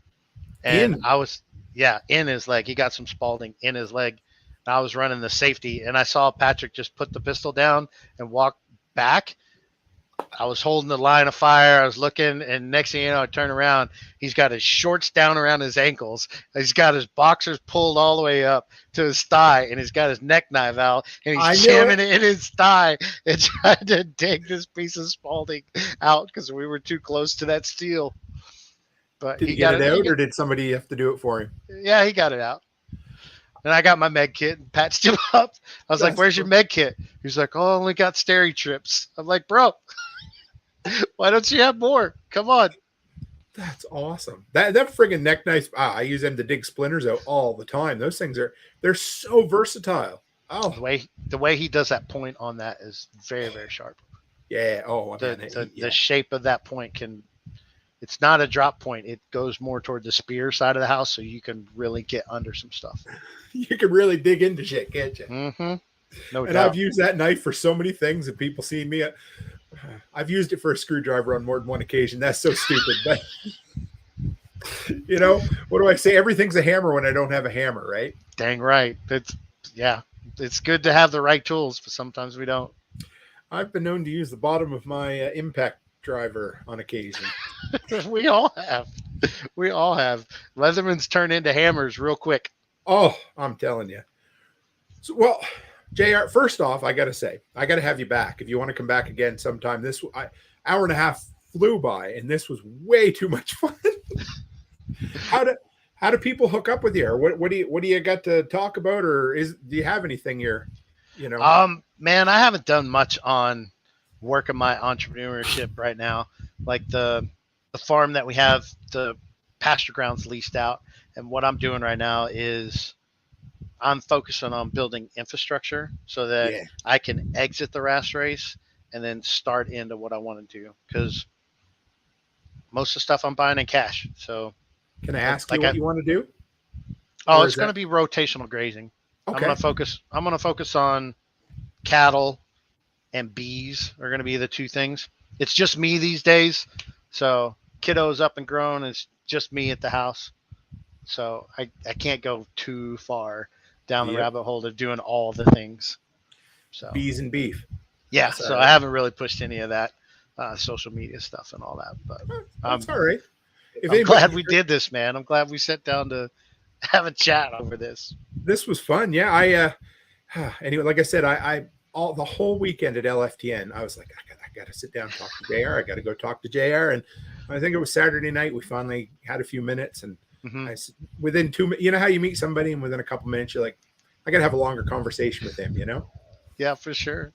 And in his leg. He got some spalding in his leg. And I was running the safety, and I saw Patrick just put the pistol down and walk back. I was holding the line of fire. I was looking, and next thing you know, I turn around. He's got his shorts down around his ankles. He's got his boxers pulled all the way up to his thigh, and he's got his neck knife out, and he's jamming it in his thigh and trying to dig this piece of spalding out because we were too close to that steel. But did he get it out, or did somebody have to do it for him? Yeah, he got it out. And I got my med kit and patched him up. I was like, "Where's your med kit?" He's like, "Oh, I only got steri trips." I'm like, "Bro, why don't you have more? Come on." That's awesome. That friggin' neck knife. I use them to dig splinters out all the time. Those things they're so versatile. Oh, the way he does that point on that is very, very sharp. Yeah. Oh, the shape of that point it's not a drop point. It goes more toward the spear side of the house, so you can really get under some stuff. You can really dig into shit, can't you? Mm-hmm. No and doubt. I've used that knife for so many things, and people see me. I've used it for a screwdriver on more than one occasion. That's so stupid, but what do I say? Everything's a hammer when I don't have a hammer, right? Dang right. It's good to have the right tools, but sometimes we don't. I've been known to use the bottom of my impact driver on occasion. We all have. Leathermans turn into hammers real quick. Oh, I'm telling you. So, well, JR, first off, I got to have you back. If you want to come back again sometime, this hour and a half flew by, and this was way too much fun. How do people hook up with you? Or what do you got to talk about? Or do you have anything here? Man, I haven't done much on working my entrepreneurship right now. Like the farm that we have, the pasture grounds leased out. And what I'm doing right now is I'm focusing on building infrastructure so that Yeah. I can exit the rat race and then start into what I want to do. Because most of the stuff I'm buying in cash. So, Can I ask you what you want to do? Oh, Or it's is going to that be rotational grazing. okay? I'm going to focus on cattle and bees are going to be the two things. It's just me these days. So kiddo's up and grown. It's just me at the house. So I can't go too far down the Yep. rabbit hole of doing all the things. So Bees and beef. yeah, That's so all I right. haven't really pushed any of that social media stuff and all that. But That's all right. If I'm anybody, glad we did this, man. I'm glad we sat down to have a chat over this. this was fun. Yeah, I anyway, like I said, I all the whole weekend at LFTN, I was like, I got to sit down and talk to JR. I got to go talk to JR. And I think it was Saturday night. We finally had a few minutes, and Mm-hmm. within 2 minutes, you know how you meet somebody, and within a couple minutes, you're like, I got to have a longer conversation with him. You know, Yeah, for sure.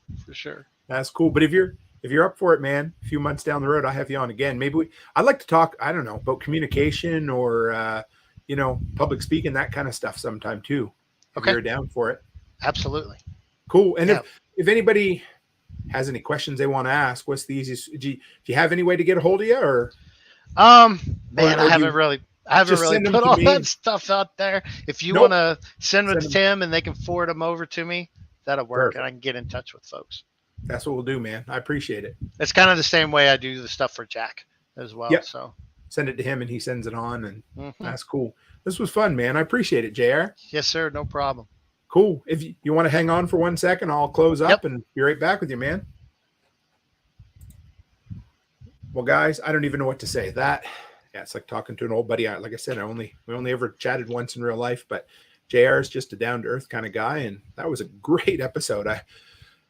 that's cool. But if you're up for it, man, a few months down the road, I'll have you on again. Maybe I'd like to talk. I don't know about communication or public speaking, that kind of stuff sometime too. If Okay. you're down for it. Absolutely. Cool. And Yeah. if anybody has any questions they want to ask, what's the easiest? Do you have any way to get a hold of you, or Man, or I do you haven't just really send them put to all me? that stuff out there. If you Nope. want to send them Send to 'em. Tim and they can forward them over to me, that'll work, Perfect. and I can get in touch with folks. That's what we'll do, man. I appreciate it. It's kind of the same way I do the stuff for Jack as well. Yep. So Send it to him, and he sends it on, and mhm. that's cool. This was fun, man. I appreciate it, JR. Yes, sir. No problem. Cool. If you want to hang on for 1 second, I'll close up Yep. and be right back with you, man. Well, guys, I don't even know what to say. It's like talking to an old buddy. Like I said, we only ever chatted once in real life, but JR is just a down to earth kind of guy, and that was a great episode.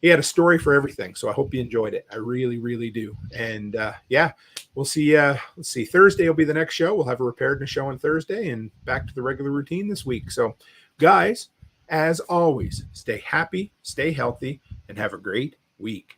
He had a story for everything, so I hope you enjoyed it. I really, really do. And we'll see. Let's see. Thursday will be the next show. We'll have a preparedness show on Thursday, and back to the regular routine this week. So, guys, as always, stay happy, stay healthy, and have a great week.